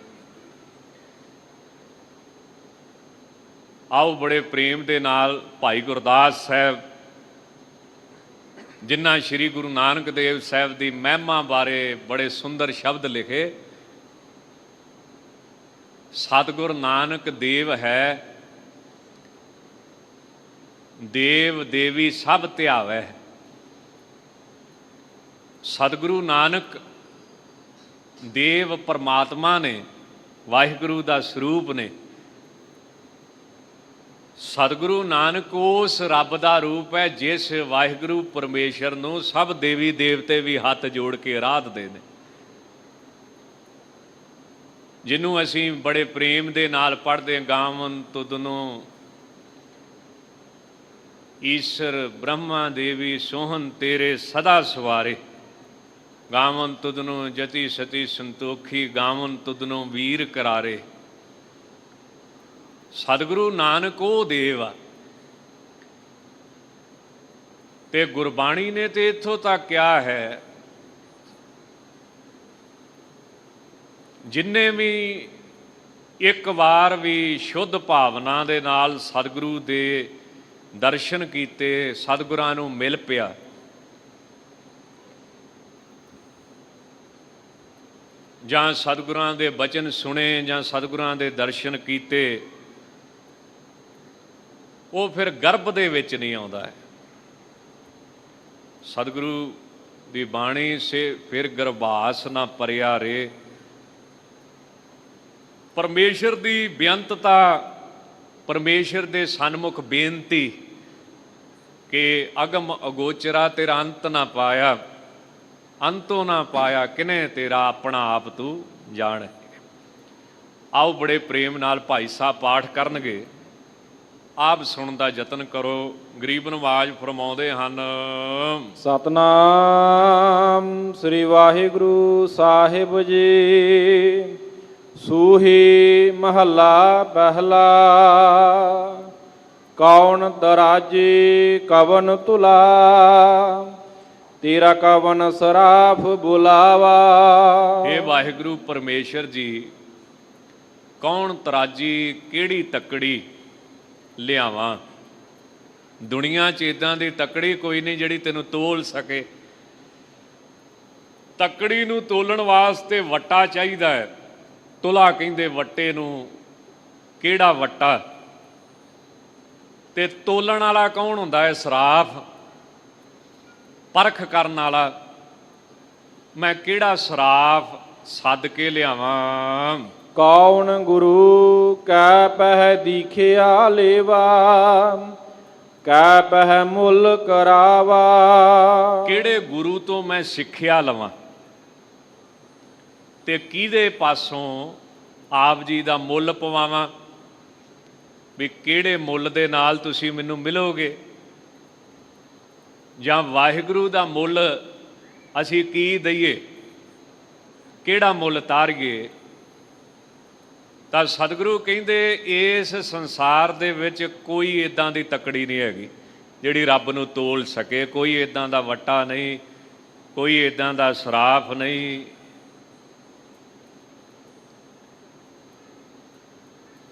ਆਓ ਬੜੇ ਪ੍ਰੇਮ ਦੇ ਨਾਲ ਭਾਈ ਗੁਰਦਾਸ ਸਾਹਿਬ, ਜਿਨ੍ਹਾਂ ਸ਼੍ਰੀ ਗੁਰੂ ਨਾਨਕ ਦੇਵ ਸਾਹਿਬ ਦੀ ਮਹਿਮਾ ਬਾਰੇ ਬੜੇ ਸੁੰਦਰ ਸ਼ਬਦ ਲਿਖੇ। ਸਤਿਗੁਰ ਨਾਨਕ ਦੇਵ ਹੈ, ਦੇਵ ਦੇਵੀ ਸਭ ਧਿਆਵੈ। ਸਤਿਗੁਰੂ ਨਾਨਕ ਦੇਵ ਪਰਮਾਤਮਾ ਨੇ, ਵਾਹਿਗੁਰੂ ਦਾ ਸਰੂਪ ਨੇ। ਸਤਿਗੁਰੂ ਨਾਨਕ ਉਸ ਰੱਬ ਦਾ ਰੂਪ ਹੈ ਜਿਸ ਵਾਹਿਗੁਰੂ ਪਰਮੇਸ਼ਰ ਨੂੰ ਸਭ ਦੇਵੀ ਦੇਵਤੇ ਵੀ ਹੱਥ ਜੋੜ ਕੇ ਆਰਾਧਦੇ ਨੇ, ਜਿਹਨੂੰ ਅਸੀਂ ਬੜੇ ਪ੍ਰੇਮ ਦੇ ਨਾਲ ਪੜ੍ਹਦੇ। ਗਾਵਨ ਤੁਧਨੋਂ ਈਸ਼ਰ ਬ੍ਰਹਮਾ ਦੇਵੀ ਸੋਹਨ ਤੇਰੇ ਸਦਾ ਸਵਾਰੇ। ਗਾਵਨ ਤੁਧਨੋਂ ਜਤੀ ਸਤੀ ਸੰਤੋਖੀ, ਗਾਵਨ ਤੁਧਨੋਂ ਵੀਰ ਕਰਾਰੇ। ਸਤਿਗੁਰੂ ਨਾਨਕ ਉਹ ਦੇਵ ਆ। ਤੇ ਗੁਰਬਾਣੀ ਨੇ ਤੇ ਇੱਥੋਂ ਤੱਕ ਕਿਹਾ ਹੈ, ਜਿੰਨੇ ਵੀ ਇੱਕ ਵਾਰ ਵੀ ਸ਼ੁੱਧ ਭਾਵਨਾ ਦੇ ਨਾਲ ਸਤਿਗੁਰੂ ਦੇ ਦਰਸ਼ਨ ਕੀਤੇ, ਸਤਿਗੁਰਾਂ ਨੂੰ ਮਿਲ ਪਿਆ, ਜਾਂ ਸਤਿਗੁਰਾਂ ਦੇ ਬਚਨ ਸੁਣੇ, ਜਾਂ ਸਤਿਗੁਰਾਂ ਦੇ ਦਰਸ਼ਨ ਕੀਤੇ, ਉਹ ਫਿਰ ਗਰਭ ਦੇ ਵਿੱਚ ਨਹੀਂ ਆਉਂਦਾ ਹੈ। ਸਤਿਗੁਰੂ ਦੀ ਬਾਣੀ ਸੇ ਫਿਰ ਗਰਭਾਸ ਨਾ ਪਰਿਆ ਰੇ। ਪਰਮੇਸ਼ਰ ਦੀ ਬੇਅੰਤਤਾ, ਪਰਮੇਸ਼ਰ ਦੇ ਸਨਮੁਖ ਬੇਨਤੀ ਕਿ ਅਗਮ ਅਗੋਚਰਾ ਤੇਰਾ ਅੰਤ ਨਾ ਪਾਇਆ, ਅੰਤੋਂ ਨਾ ਪਾਇਆ ਕਿਨੇ ਤੇਰਾ ਆਪਣਾ ਆਪ ਤੂੰ ਜਾਣ। ਆਓ ਬੜੇ ਪ੍ਰੇਮ ਨਾਲ ਭਾਈ ਸਾਹਿਬ ਪਾਠ ਕਰਨਗੇ, ਆਪ ਸੁਣਨ ਦਾ ਯਤਨ ਕਰੋ। ਗਰੀਬ ਨਵਾਜ਼ ਫਰਮਾਉਂਦੇ ਹਨ। ਸਤਨਾਮ ਸ੍ਰੀ ਵਾਹਿਗੁਰੂ ਸਾਹਿਬ ਜੀ। ਸੂਹੀ ਮਹੱਲਾ ਪਹਿਲਾ। ਕੌਣ ਦਰਾਜੀ ਕਵਨ ਤੁਲਾ, ਤੇਰਾ ਕਵਨ ਸਰਾਫ ਬੁਲਾਵਾ। ਇਹ ਵਾਹਿਗੁਰੂ ਪਰਮੇਸ਼ਰ ਜੀ, ਕੌਣ ਤਰਾਜੀ ਕਿਹੜੀ ਤੱਕੜੀ ਲਿਆਵਾਂ। ਦੁਨੀਆ 'ਚ ਇੱਦਾਂ ਦੀ ਤੱਕੜੀ ਕੋਈ ਨਹੀਂ ਜਿਹੜੀ ਤੈਨੂੰ ਤੋਲ ਸਕੇ। ਤੱਕੜੀ ਨੂੰ ਤੋਲਣ ਵਾਸਤੇ ਵੱਟਾ ਚਾਹੀਦਾ ਹੈ। ਤੁਲਾ ਕਹਿੰਦੇ ਵੱਟੇ ਨੂੰ। ਕਿਹੜਾ ਵੱਟਾ? ਤੇ ਤੋਲਣ ਵਾਲਾ ਕੌਣ ਹੁੰਦਾ ਹੈ? ਸਰਾਫ, ਪਰਖ ਕਰਨ ਵਾਲਾ। ਮੈਂ ਕਿਹੜਾ ਸਰਾਫ ਸੱਦ ਕੇ ਲਿਆਵਾਂ। ਕੌਣ ਗੁਰੂ ਕੈ ਪਹਿ ਦੀਖਿਆ ਲੇਵਾ, ਕੈ ਪਹਿ ਮੁੱਲ ਕਰਾਵਾ। ਕਿਹੜੇ ਗੁਰੂ ਤੋਂ ਮੈਂ ਸਿੱਖਿਆ ਲਵਾਂ ਤੇ ਕਿਹਦੇ ਪਾਸੋਂ ਆਪ ਜੀ ਦਾ ਮੁੱਲ ਪਵਾਵਾਂ। ਵੀ ਕਿਹੜੇ ਮੁੱਲ ਦੇ ਨਾਲ ਤੁਸੀਂ ਮੈਨੂੰ ਮਿਲੋਗੇ, ਜਾਂ ਵਾਹਿਗੁਰੂ ਦਾ ਮੁੱਲ ਅਸੀਂ ਕੀ ਦਈਏ, ਕਿਹੜਾ ਮੁੱਲ ਤਾਰੀਏ। ਤਾਂ ਸਤਿਗੁਰੂ ਕਹਿੰਦੇ ਇਸ ਸੰਸਾਰ ਦੇ ਵਿੱਚ ਕੋਈ ਇੱਦਾਂ ਦੀ ਤੱਕੜੀ ਨਹੀਂ ਹੈਗੀ ਜਿਹੜੀ ਰੱਬ ਨੂੰ ਤੋਲ ਸਕੇ। ਕੋਈ ਇੱਦਾਂ ਦਾ ਵੱਟਾ ਨਹੀਂ, ਕੋਈ ਇੱਦਾਂ ਦਾ ਸਰਾਫ ਨਹੀਂ।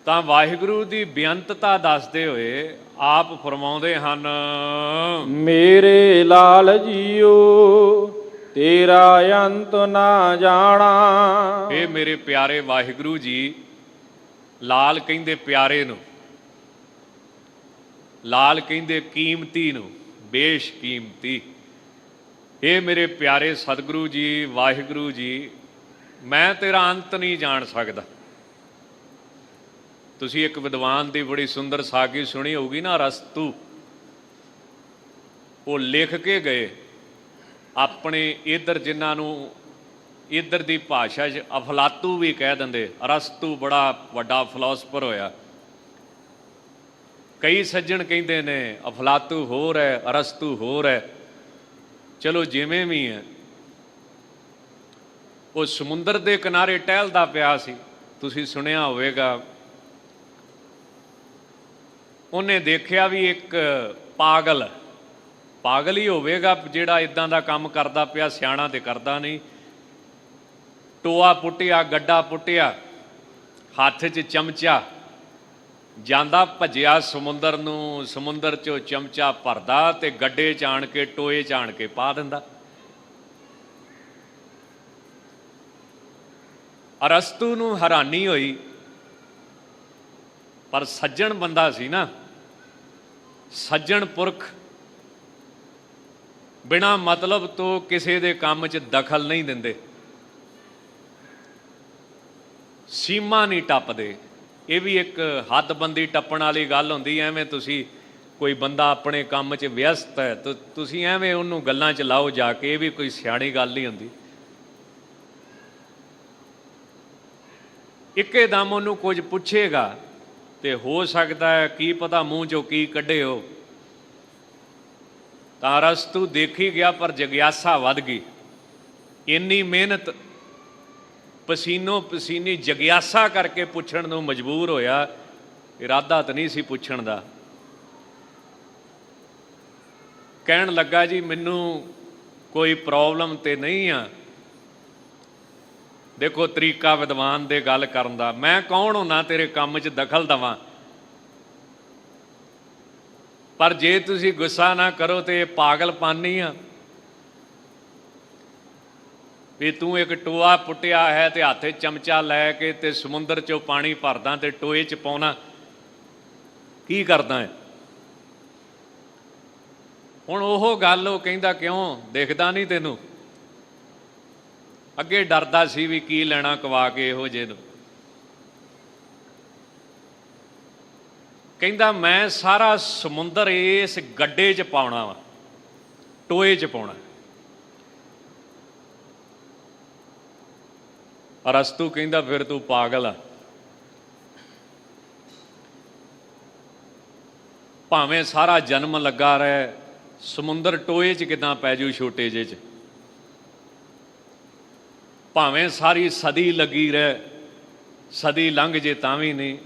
ਤਾਂ ਵਾਹਿਗੁਰੂ ਦੀ ਬੇਅੰਤਤਾ ਦੱਸਦੇ ਹੋਏ ਆਪ ਫਰਮਾਉਂਦੇ ਹਨ। ਮੇਰੇ ਲਾਲ ਜੀਓ ਤੇਰਾ ਅੰਤ ਨਾ ਜਾਣਾ। ਇਹ ਮੇਰੇ ਪਿਆਰੇ ਵਾਹਿਗੁਰੂ ਜੀ, ਲਾਲ ਕਹਿੰਦੇ ਪਿਆਰੇ ਨੂੰ, ਲਾਲ ਕਹਿੰਦੇ ਕੀਮਤੀ ਨੂੰ, ਬੇਸ਼ਕੀਮਤੀ। ਇਹ ਮੇਰੇ ਪਿਆਰੇ ਸਤਿਗੁਰੂ ਜੀ, ਵਾਹਿਗੁਰੂ ਜੀ, ਮੈਂ ਤੇਰਾ ਅੰਤ ਨਹੀਂ ਜਾਣ ਸਕਦਾ। ਤੁਸੀਂ ਇੱਕ ਵਿਦਵਾਨ ਦੀ ਬੜੀ ਸੁੰਦਰ ਸਾਖੀ ਸੁਣੀ ਹੋਊਗੀ ਨਾ, ਅਰਸਤੂ। ਉਹ ਲਿਖ ਕੇ ਗਏ ਆਪਣੇ ਇੱਧਰ, ਜਿਨ੍ਹਾਂ ਨੂੰ ਇੱਧਰ ਦੀ ਭਾਸ਼ਾ 'ਚ ਅਫਲਾਤੂ ਵੀ ਕਹਿ ਦਿੰਦੇ। ਅਰਸਤੂ ਬੜਾ ਵੱਡਾ ਫਿਲਾਸਫਰ ਹੋਇਆ। ਕਈ ਸੱਜਣ ਕਹਿੰਦੇ ਨੇ ਅਫਲਾਤੂ ਹੋਰ ਹੈ, ਅਰਸਤੂ ਹੋਰ ਹੈ। ਚਲੋ ਜਿਵੇਂ ਵੀ ਹੈ, ਉਹ ਸਮੁੰਦਰ ਦੇ ਕਿਨਾਰੇ ਟਹਿਲਦਾ ਪਿਆ ਸੀ। ਤੁਸੀਂ ਸੁਣਿਆ ਹੋਵੇਗਾ, ਉਹਨੇ ਦੇਖਿਆ ਵੀ ਇੱਕ ਪਾਗਲ ਹੀ ਹੋਵੇਗਾ ਜਿਹੜਾ ਇਦਾਂ ਦਾ ਕੰਮ ਕਰਦਾ ਪਿਆ, ਸਿਆਣਾ ਤੇ ਕਰਦਾ ਨਹੀਂ। ਟੋਆ ਪੁੱਟਿਆ, ਗੱਡਾ ਪੁੱਟਿਆ, ਹੱਥ 'ਚ ਚਮਚਾ, ਜਾਂਦਾ ਭੱਜਿਆ ਸਮੁੰਦਰ ਨੂੰ, ਸਮੁੰਦਰ 'ਚੋਂ ਚਮਚਾ ਭਰਦਾ ਤੇ ਗੱਡੇ 'ਚ ਆਣ ਕੇ, ਟੋਏ 'ਚ ਆਣ ਕੇ ਪਾ ਦਿੰਦਾ। ਅਰਸਤੂ ਨੂੰ ਹੈਰਾਨੀ ਹੋਈ, ਪਰ ਸੱਜਣ ਬੰਦਾ ਸੀ ਨਾ, ਸੱਜਣ ਪੁਰਖ ਬਿਨਾਂ ਮਤਲਬ ਤੋਂ ਕਿਸੇ ਦੇ ਕੰਮ 'ਚ ਦਖਲ ਨਹੀਂ ਦਿੰਦੇ, ਸੀਮਾ ਨਹੀਂ ਟੱਪਦੇ। ਇਹ ਵੀ ਇੱਕ ਹੱਦਬੰਦੀ ਟੱਪਣ ਵਾਲੀ ਗੱਲ ਹੁੰਦੀ। ਐਵੇਂ ਤੁਸੀਂ ਕੋਈ ਬੰਦਾ ਆਪਣੇ ਕੰਮ 'ਚ ਵਿਅਸਤ ਹੈ ਤਾਂ ਤੁਸੀਂ ਐਵੇਂ ਉਹਨੂੰ ਗੱਲਾਂ 'ਚ ਲਾਓ ਜਾ ਕੇ, ਇਹ ਵੀ ਕੋਈ ਸਿਆਣੀ ਗੱਲ ਨਹੀਂ ਹੁੰਦੀ। ਇੱਕਦਮ ਉਹਨੂੰ ਕੁਝ ਪੁੱਛੇਗਾ ਤੇ ਹੋ ਸਕਦਾ ਹੈ ਕੀ ਪਤਾ ਮੂੰਹ 'ਚੋਂ ਕੀ ਕੱਢੇ ਹੋ। ਤਾਂ ਅਰਸਤੂ ਦੇਖੀ ਗਿਆ, ਪਰ ਜਗਿਆਸਾ ਵੱਧ ਗਈ। ਇੰਨੀ ਮਿਹਨਤ, ਪਸੀਨੋ ਪਸੀਨੀ ਜਗਿਆਸਾ ਕਰਕੇ ਪੁੱਛਣ ਨੂੰ ਮਜਬੂਰ ਹੋਇਆ। ਇਰਾਦਾ ਤਾਂ ਨਹੀਂ ਸੀ ਪੁੱਛਣ ਦਾ। ਕਹਿਣ ਲੱਗਾ, ਜੀ ਮੈਨੂੰ ਕੋਈ ਪ੍ਰੋਬਲਮ ਤੇ ਨਹੀਂ ਆ। ਦੇਖੋ ਤਰੀਕਾ ਵਿਦਵਾਨ ਦੇ ਗੱਲ ਕਰਨ ਦਾ। ਮੈਂ ਕੌਣ ਹੁੰਨਾ ਤੇਰੇ ਕੰਮ 'ਚ ਦਖਲ ਦੇਵਾਂ? ਪਰ ਜੇ ਤੁਸੀਂ ਗੁੱਸਾ ਨਾ ਕਰੋ ਤੇ ਇਹ ਪਾਗਲਪਾਨੀ ਆ ਵੀ ਤੂੰ ਇੱਕ ਟੋਆ ਪੁੱਟਿਆ ਹੈ ਤੇ ਹੱਥ 'ਚ ਚਮਚਾ ਲੈ ਕੇ ਤੇ ਸਮੁੰਦਰ 'ਚੋਂ ਪਾਣੀ ਭਰਦਾ ਤੇ ਟੋਏ 'ਚ ਪਾਉਣਾ। ਕੀ ਕਰਦਾ ਹੈ? ਹੁਣ ਉਹ ਗੱਲ ਉਹ ਕਹਿੰਦਾ, ਕਿਉਂ ਦਿਖਦਾ ਨਹੀਂ ਤੈਨੂੰ? ਅੱਗੇ ਡਰਦਾ ਸੀ ਵੀ ਕੀ ਲੈਣਾ ਕਵਾ ਕੇ ਇਹੋ ਜਿਹੇ ਨੂੰ। ਕਹਿੰਦਾ ਮੈਂ ਸਾਰਾ ਸਮੁੰਦਰ ਇਸ ਗੱਡੇ 'ਚ ਪਾਉਣਾ ਵਾ, ਟੋਏ 'ਚ ਪਾਉਣਾ। ਅਰਸਤੂ ਕਹਿੰਦਾ ਫਿਰ ਤੂੰ ਪਾਗਲ ਆ। ਭਾਵੇਂ ਸਾਰਾ ਜਨਮ ਲੱਗਾ ਰਹੇ, ਸਮੁੰਦਰ ਟੋਏ 'ਚ ਕਿੱਦਾਂ ਪੈ ਜੂ ਛੋਟੇ ਜਿਹੇ 'ਚ? ਭਾਵੇਂ ਸਾਰੀ ਸਦੀ ਲੱਗੀ ਰਹੇ, ਸਦੀ ਲੰਘ ਜੇ ਤਾਂ ਵੀ ਨਹੀਂ,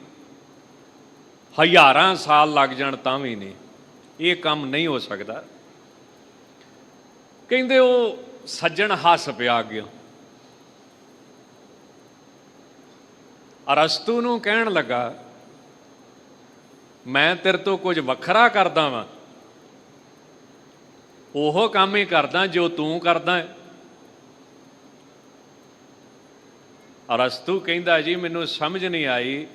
ਹਜ਼ਾਰਾਂ ਸਾਲ ਲੱਗ ਜਾਣ ਤਾਂ ਵੀ ਨਹੀਂ, ਇਹ ਕੰਮ ਨਹੀਂ ਹੋ ਸਕਦਾ। ਕਹਿੰਦੇ ਉਹ ਸੱਜਣ ਹੱਸ ਪਿਆ ਅੱਗੇ। ਅਰਸਤੂ ਨੂੰ ਕਹਿਣ ਲੱਗਾ, ਮੈਂ ਤੇਰੇ ਤੋਂ ਕੁਝ ਵੱਖਰਾ ਕਰਦਾ ਵਾਂ? ਉਹ ਕੰਮ ਹੀ ਕਰਦਾ ਜੋ ਤੂੰ ਕਰਦਾ ਹੈ। ਅਰਸਤੂ ਕਹਿੰਦਾ, ਜੀ ਮੈਨੂੰ ਸਮਝ ਨਹੀਂ ਆਈ,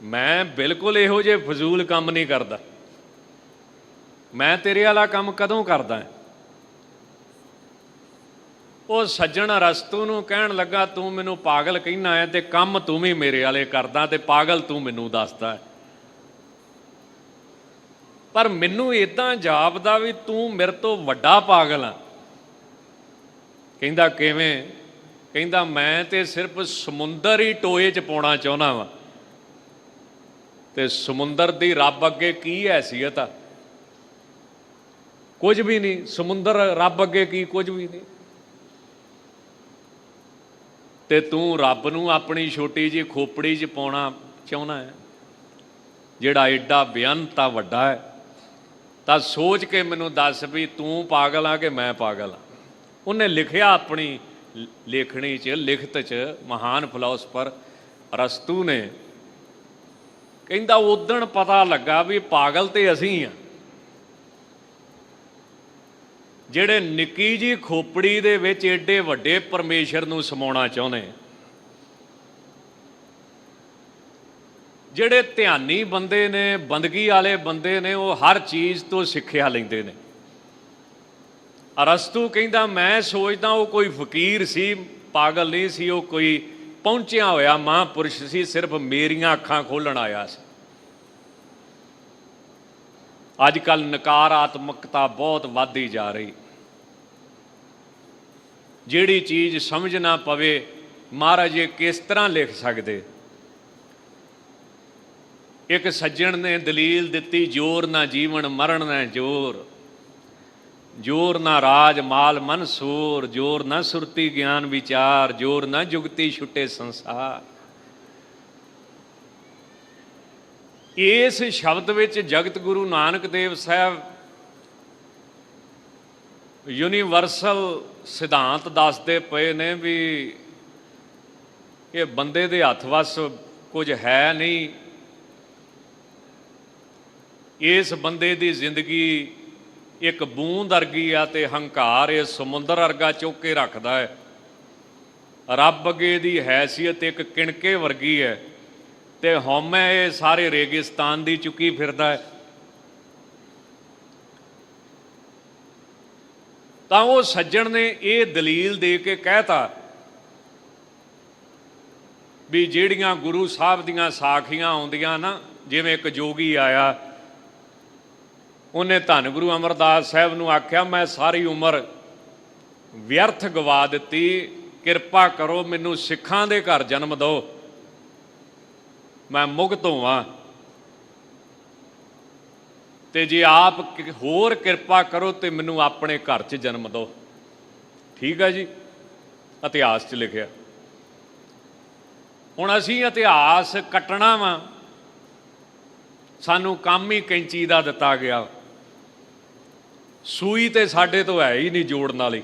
ਮੈਂ ਬਿਲਕੁਲ ਇਹੋ ਜਿਹੇ ਫਜ਼ੂਲ ਕੰਮ ਨਹੀਂ ਕਰਦਾ। ਮੈਂ ਤੇਰੇ ਵਾਲਾ ਕੰਮ ਕਦੋਂ ਕਰਦਾ? ਉਹ ਸੱਜਣ ਅਰਸਤੂ ਨੂੰ ਕਹਿਣ ਲੱਗਾ, ਤੂੰ ਮੈਨੂੰ ਪਾਗਲ ਕਹਿਣਾ ਹੈ ਤੇ ਕੰਮ ਤੂੰ ਵੀ ਮੇਰੇ ਵਾਲੇ ਕਰਦਾ ਤੇ ਪਾਗਲ ਤੂੰ ਮੈਨੂੰ ਦੱਸਦਾ ਹੈ। ਪਰ ਮੈਨੂੰ ਇੱਦਾਂ ਜਾਪਦਾ ਵੀ ਤੂੰ ਮੇਰੇ ਤੋਂ ਵੱਡਾ ਪਾਗਲ ਆ। ਕਹਿੰਦਾ ਕਿਵੇਂ? ਕਹਿੰਦਾ ਮੈਂ ਤੇ ਸਿਰਫ ਸਮੁੰਦਰ ਹੀ ਟੋਏ 'ਚ ਪਾਉਣਾ ਚਾਹੁੰਦਾ ਵਾਂ ਤੇ ਸਮੁੰਦਰ ਦੀ ਰੱਬ ਅੱਗੇ ਕੀ ਹੈਸੀਅਤ ਆ? ਕੁਝ ਵੀ ਨਹੀਂ। ਸਮੁੰਦਰ ਰੱਬ ਅੱਗੇ ਕੀ? ਕੁਝ ਵੀ ਨਹੀਂ। ਤੇ ਤੂੰ ਰੱਬ ਨੂੰ ਆਪਣੀ ਛੋਟੀ ਜਿਹੀ ਖੋਪੜੀ 'ਚ ਪਾਉਣਾ ਚਾਹੁੰਦਾ ਹੈ, ਜਿਹੜਾ ਐਡਾ ਬੇਅੰਤ ਆ, ਵੱਡਾ ਹੈ। ਤਾਂ ਸੋਚ ਕੇ ਮੈਨੂੰ ਦੱਸ ਵੀ ਤੂੰ ਪਾਗਲ ਆ ਕਿ ਮੈਂ ਪਾਗਲ ਆ? ਉਹਨੇ ਲਿਖਿਆ ਆਪਣੀ ਲੇਖਣੀ 'ਚ, ਲਿਖਤ 'ਚ, ਮਹਾਨ ਫਿਲਾਸਫਰ ਅਰਸਤੂ ਨੇ। ਕਹਿੰਦਾ ਉਦਣ ਪਤਾ ਲੱਗਾ ਵੀ ਪਾਗਲ ਤੇ ਅਸੀਂ ਆ। ਜਿਹੜੇ ਨਿੱਕੀ ਜੀ ਖੋਪੜੀ ਦੇ ਵਿੱਚ ਏਡੇ ਵੱਡੇ ਪਰਮੇਸ਼ਰ ਨੂੰ ਸਮਾਉਣਾ ਚਾਹੁੰਦੇ, ਜਿਹੜੇ ਧਿਆਨੀ ਬੰਦੇ ਨੇ, ਬੰਦਗੀ ਵਾਲੇ ਬੰਦੇ ਨੇ, ਉਹ ਹਰ ਚੀਜ਼ ਤੋਂ ਸਿੱਖਿਆ ਲੈਂਦੇ ਨੇ। ਅਰਸਤੂ ਕਹਿੰਦਾ, ਮੈਂ ਸੋਚਦਾ ਉਹ ਕੋਈ ਫਕੀਰ ਸੀ, ਪਾਗਲ ਨਹੀਂ ਸੀ, ਉਹ ਕੋਈ ਪਹੁੰਚਿਆ ਹੋਇਆ ਮਹਾਂਪੁਰਸ਼ ਸੀ, ਸਿਰਫ ਮੇਰੀਆਂ ਅੱਖਾਂ ਖੋਲ੍ਹਣ ਆਇਆ ਸੀ। ਅੱਜ ਕੱਲ੍ਹ ਨਕਾਰਾਤਮਕਤਾ ਬਹੁਤ ਵੱਧਦੀ ਜਾ ਰਹੀ। ਜਿਹੜੀ ਚੀਜ਼ ਸਮਝ ਨਾ ਪਵੇ, ਮਹਾਰਾਜ ਇਹ ਕਿਸ ਤਰ੍ਹਾਂ ਲਿਖ ਸਕਦੇ। ਇੱਕ ਸੱਜਣ ਨੇ ਦਲੀਲ ਦਿੱਤੀ, ਜੋਰ ਨਾ ਜੀਵਨ ਮਰਨ ਨਾ ਜੋਰ, ਜੋਰ ਨਾ ਰਾਜ ਮਾਲ ਮਨਸੂਰ, ਜੋਰ ਨਾ ਸੁਰਤੀ ਗਿਆਨ ਵਿਚਾਰ, ਜੋਰ ਨਾ ਜੁਗਤੀ ਛੁੱਟੇ ਸੰਸਾਰ। ਇਸ ਸ਼ਬਦ ਵਿੱਚ ਜਗਤ ਗੁਰੂ ਨਾਨਕ ਦੇਵ ਸਾਹਿਬ ਯੂਨੀਵਰਸਲ ਸਿਧਾਂਤ ਦੱਸਦੇ ਪਏ ਨੇ ਵੀ ਇਹ ਬੰਦੇ ਦੇ ਹੱਥ ਵੱਸ ਕੁਝ ਹੈ ਨਹੀਂ। ਇਸ ਬੰਦੇ ਦੀ ਜ਼ਿੰਦਗੀ ਇੱਕ ਬੂੰਦ ਵਰਗੀ ਆ ਤੇ ਹੰਕਾਰ ਇਹ ਸਮੁੰਦਰ ਵਰਗਾ ਚੁੱਕ ਕੇ ਰੱਖਦਾ ਹੈ। ਰੱਬ ਅੱਗੇ ਦੀ ਹੈਸੀਅਤ ਇੱਕ ਕਿਣਕੇ ਵਰਗੀ ਹੈ ਤੇ ਹਉਮੈ ਇਹ ਸਾਰੇ ਰੇਗਿਸਤਾਨ ਦੀ ਚੁੱਕੀ ਫਿਰਦਾ ਹੈ। ਤਾਂ ਉਹ ਸੱਜਣ ਨੇ ਇਹ ਦਲੀਲ ਦੇ ਕੇ ਕਹਿਤਾ ਵੀ ਜਿਹੜੀਆਂ ਗੁਰੂ ਸਾਹਿਬ ਦੀਆਂ ਸਾਖੀਆਂ ਆਉਂਦੀਆਂ ਨਾ, ਜਿਵੇਂ ਇੱਕ ਜੋਗੀ ਆਇਆ, ਉਹਨੇ ਧੰਨ ਗੁਰੂ ਅਮਰਦਾਸ ਸਾਹਿਬ ਨੂੰ ਆਖਿਆ, ਮੈਂ ਸਾਰੀ ਉਮਰ ਵਿਅਰਥ ਗਵਾ ਦਿੱਤੀ, ਕਿਰਪਾ ਕਰੋ ਮੈਨੂੰ ਸਿੱਖਾਂ ਦੇ ਘਰ ਜਨਮ ਦਿਓ, ਮੈਂ ਮੁਕਤ ਹੋਵਾਂ, ਤੇ ਜੇ ਆਪ ਹੋਰ ਕਿਰਪਾ ਕਰੋ ਤੇ ਮੈਨੂੰ ਆਪਣੇ ਘਰ 'ਚ ਜਨਮ ਦਿਓ। ਠੀਕ ਹੈ ਜੀ, ਇਤਿਹਾਸ 'ਚ ਲਿਖਿਆ। ਹੁਣ ਅਸੀਂ ਇਤਿਹਾਸ ਕੱਟਣਾ ਵਾ, ਸਾਨੂੰ ਕੰਮ ਹੀ ਕੈਂਚੀ ਦਾ ਦਿੱਤਾ ਗਿਆ, ਸੂਈ ਤੇ ਸਾਡੇ ਤੋਂ ਹੈ ਹੀ ਨਹੀਂ ਜੋੜਨ ਵਾਲੀ,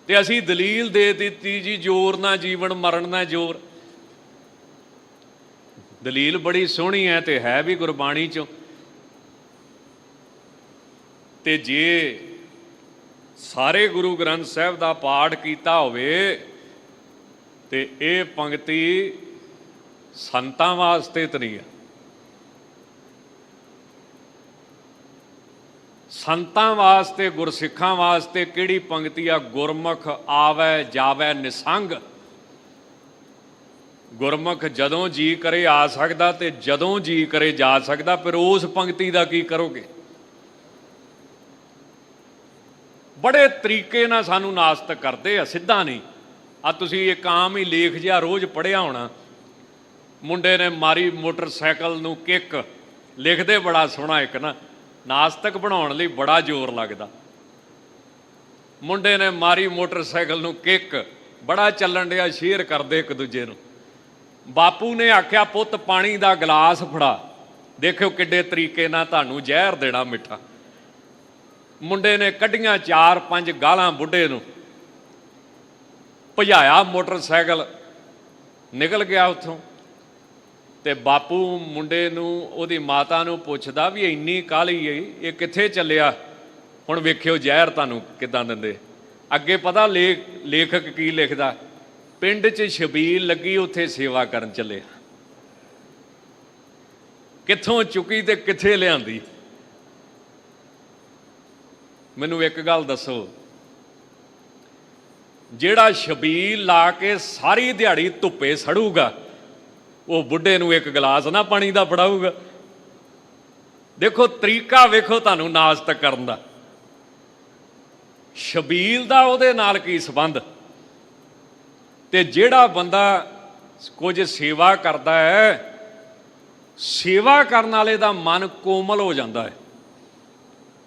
ਤੇ ਅਸੀਂ ਦਲੀਲ ਦੇ ਦਿੱਤੀ ਜੀ, ਜੋਰ ਨਾ ਜੀਵਨ ਮਰਨ ਨਾ ਜੋਰ। ਦਲੀਲ ਬੜੀ ਸੋਹਣੀ ਹੈ ਤੇ ਹੈ ਵੀ ਗੁਰਬਾਣੀ ਚੋਂ। ਤੇ ਜੇ ਸਾਰੇ ਗੁਰੂ ਗ੍ਰੰਥ ਸਾਹਿਬ ਦਾ ਪਾਠ ਕੀਤਾ ਹੋਵੇ ਤੇ ਇਹ ਪੰਕਤੀ ਸੰਤਾਂ ਵਾਸਤੇ ਤਾਂ ਨਹੀਂ ਹੈ। ਸੰਤਾਂ ਵਾਸਤੇ, ਗੁਰਸਿੱਖਾਂ ਵਾਸਤੇ ਕਿਹੜੀ ਪੰਕਤੀ ਆ? ਗੁਰਮੁਖ ਆਵੈ ਜਾਵੈ ਨਿਸੰਗ। ਗੁਰਮੁਖ ਜਦੋਂ ਜੀ ਕਰੇ ਆ ਸਕਦਾ ਤੇ ਜਦੋਂ ਜੀ ਕਰੇ ਜਾ ਸਕਦਾ। ਫਿਰ ਉਸ ਪੰਕਤੀ ਦਾ ਕੀ ਕਰੋਗੇ? ਬੜੇ ਤਰੀਕੇ ਨਾਲ ਸਾਨੂੰ ਨਾਸਤਕ ਕਰਦੇ ਆ, ਸਿੱਧਾ ਨਹੀਂ। ਆ ਤੁਸੀਂ ਇੱਕ ਆਮ ਹੀ ਲੇਖ ਜਿਹਾ ਰੋਜ਼ ਪੜ੍ਹਿਆ ਹੋਣਾ, ਮੁੰਡੇ ਨੇ ਮਾਰੀ ਮੋਟਰਸਾਈਕਲ ਨੂੰ ਕਿੱਕ, ਲਿਖਦੇ ਬੜਾ ਸੋਹਣਾ ਇੱਕ ਨਾ, ਨਾਸਤਕ ਬਣਾਉਣ ਲਈ ਬੜਾ ਜ਼ੋਰ ਲੱਗਦਾ। ਮੁੰਡੇ ਨੇ ਮਾਰੀ ਮੋਟਰਸਾਈਕਲ ਨੂੰ ਕਿੱਕ, ਬੜਾ ਚੱਲਣ ਡਿਆ, ਸ਼ੇਅਰ ਕਰਦੇ ਇੱਕ ਦੂਜੇ ਨੂੰ। ਬਾਪੂ ਨੇ ਆਖਿਆ, ਪੁੱਤ ਪਾਣੀ ਦਾ ਗਲਾਸ ਫੜਾ, ਦੇਖਿਓ ਕਿੱਡੇ ਤਰੀਕੇ ਨਾਲ ਤੁਹਾਨੂੰ ਜ਼ਹਿਰ ਦੇਣਾ ਮਿੱਠਾ। ਮੁੰਡੇ ਨੇ ਕੱਢੀਆਂ 4-5 ਗਾਲਾਂ ਬੁੱਢੇ ਨੂੰ, ਭਜਾਇਆ ਮੋਟਰਸਾਈਕਲ, ਨਿਕਲ ਗਿਆ ਉੱਥੋਂ। ਤੇ ਬਾਪੂ ਮੁੰਡੇ ਨੂੰ, ਉਹਦੀ ਮਾਤਾ ਨੂੰ ਪੁੱਛਦਾ ਵੀ ਇੰਨੀ ਕਾਹਲੀ ਹੈ, ਇਹ ਕਿੱਥੇ ਚੱਲਿਆ? ਹੁਣ ਵੇਖਿਓ ਜ਼ਹਿਰ ਤੁਹਾਨੂੰ ਕਿੱਦਾਂ ਦਿੰਦੇ। ਅੱਗੇ ਪਤਾ ਲੇਖਕ ਕੀ ਲਿਖਦਾ? ਪਿੰਡ 'ਚ ਛਬੀਲ ਲੱਗੀ, ਉੱਥੇ ਸੇਵਾ ਕਰਨ ਚੱਲਿਆ। ਕਿੱਥੋਂ ਚੁੱਕੀ ਤੇ ਕਿੱਥੇ ਲਿਆਂਦੀ? ਮੈਨੂੰ ਇੱਕ ਗੱਲ ਦੱਸੋ, ਜਿਹੜਾ ਛਬੀਲ ਲਾ ਕੇ ਸਾਰੀ ਦਿਹਾੜੀ ਧੁੱਪੇ ਸੜੂਗਾ, ਉਹ ਬੁੱਢੇ ਨੂੰ ਇੱਕ ਗਲਾਸ ਨਾ ਪਾਣੀ ਦਾ ਫੜਾਊਗਾ? ਦੇਖੋ ਤਰੀਕਾ, ਵੇਖੋ ਤੁਹਾਨੂੰ ਨਾਸਤਕ ਕਰਨ ਦਾ। ਛਬੀਲ ਦਾ ਉਹਦੇ ਨਾਲ ਕੀ ਸੰਬੰਧ? ਤੇ ਜਿਹੜਾ ਬੰਦਾ ਕੁਝ ਸੇਵਾ ਕਰਦਾ ਹੈ, ਸੇਵਾ ਕਰਨ ਵਾਲੇ ਦਾ ਮਨ ਕੋਮਲ ਹੋ ਜਾਂਦਾ ਹੈ,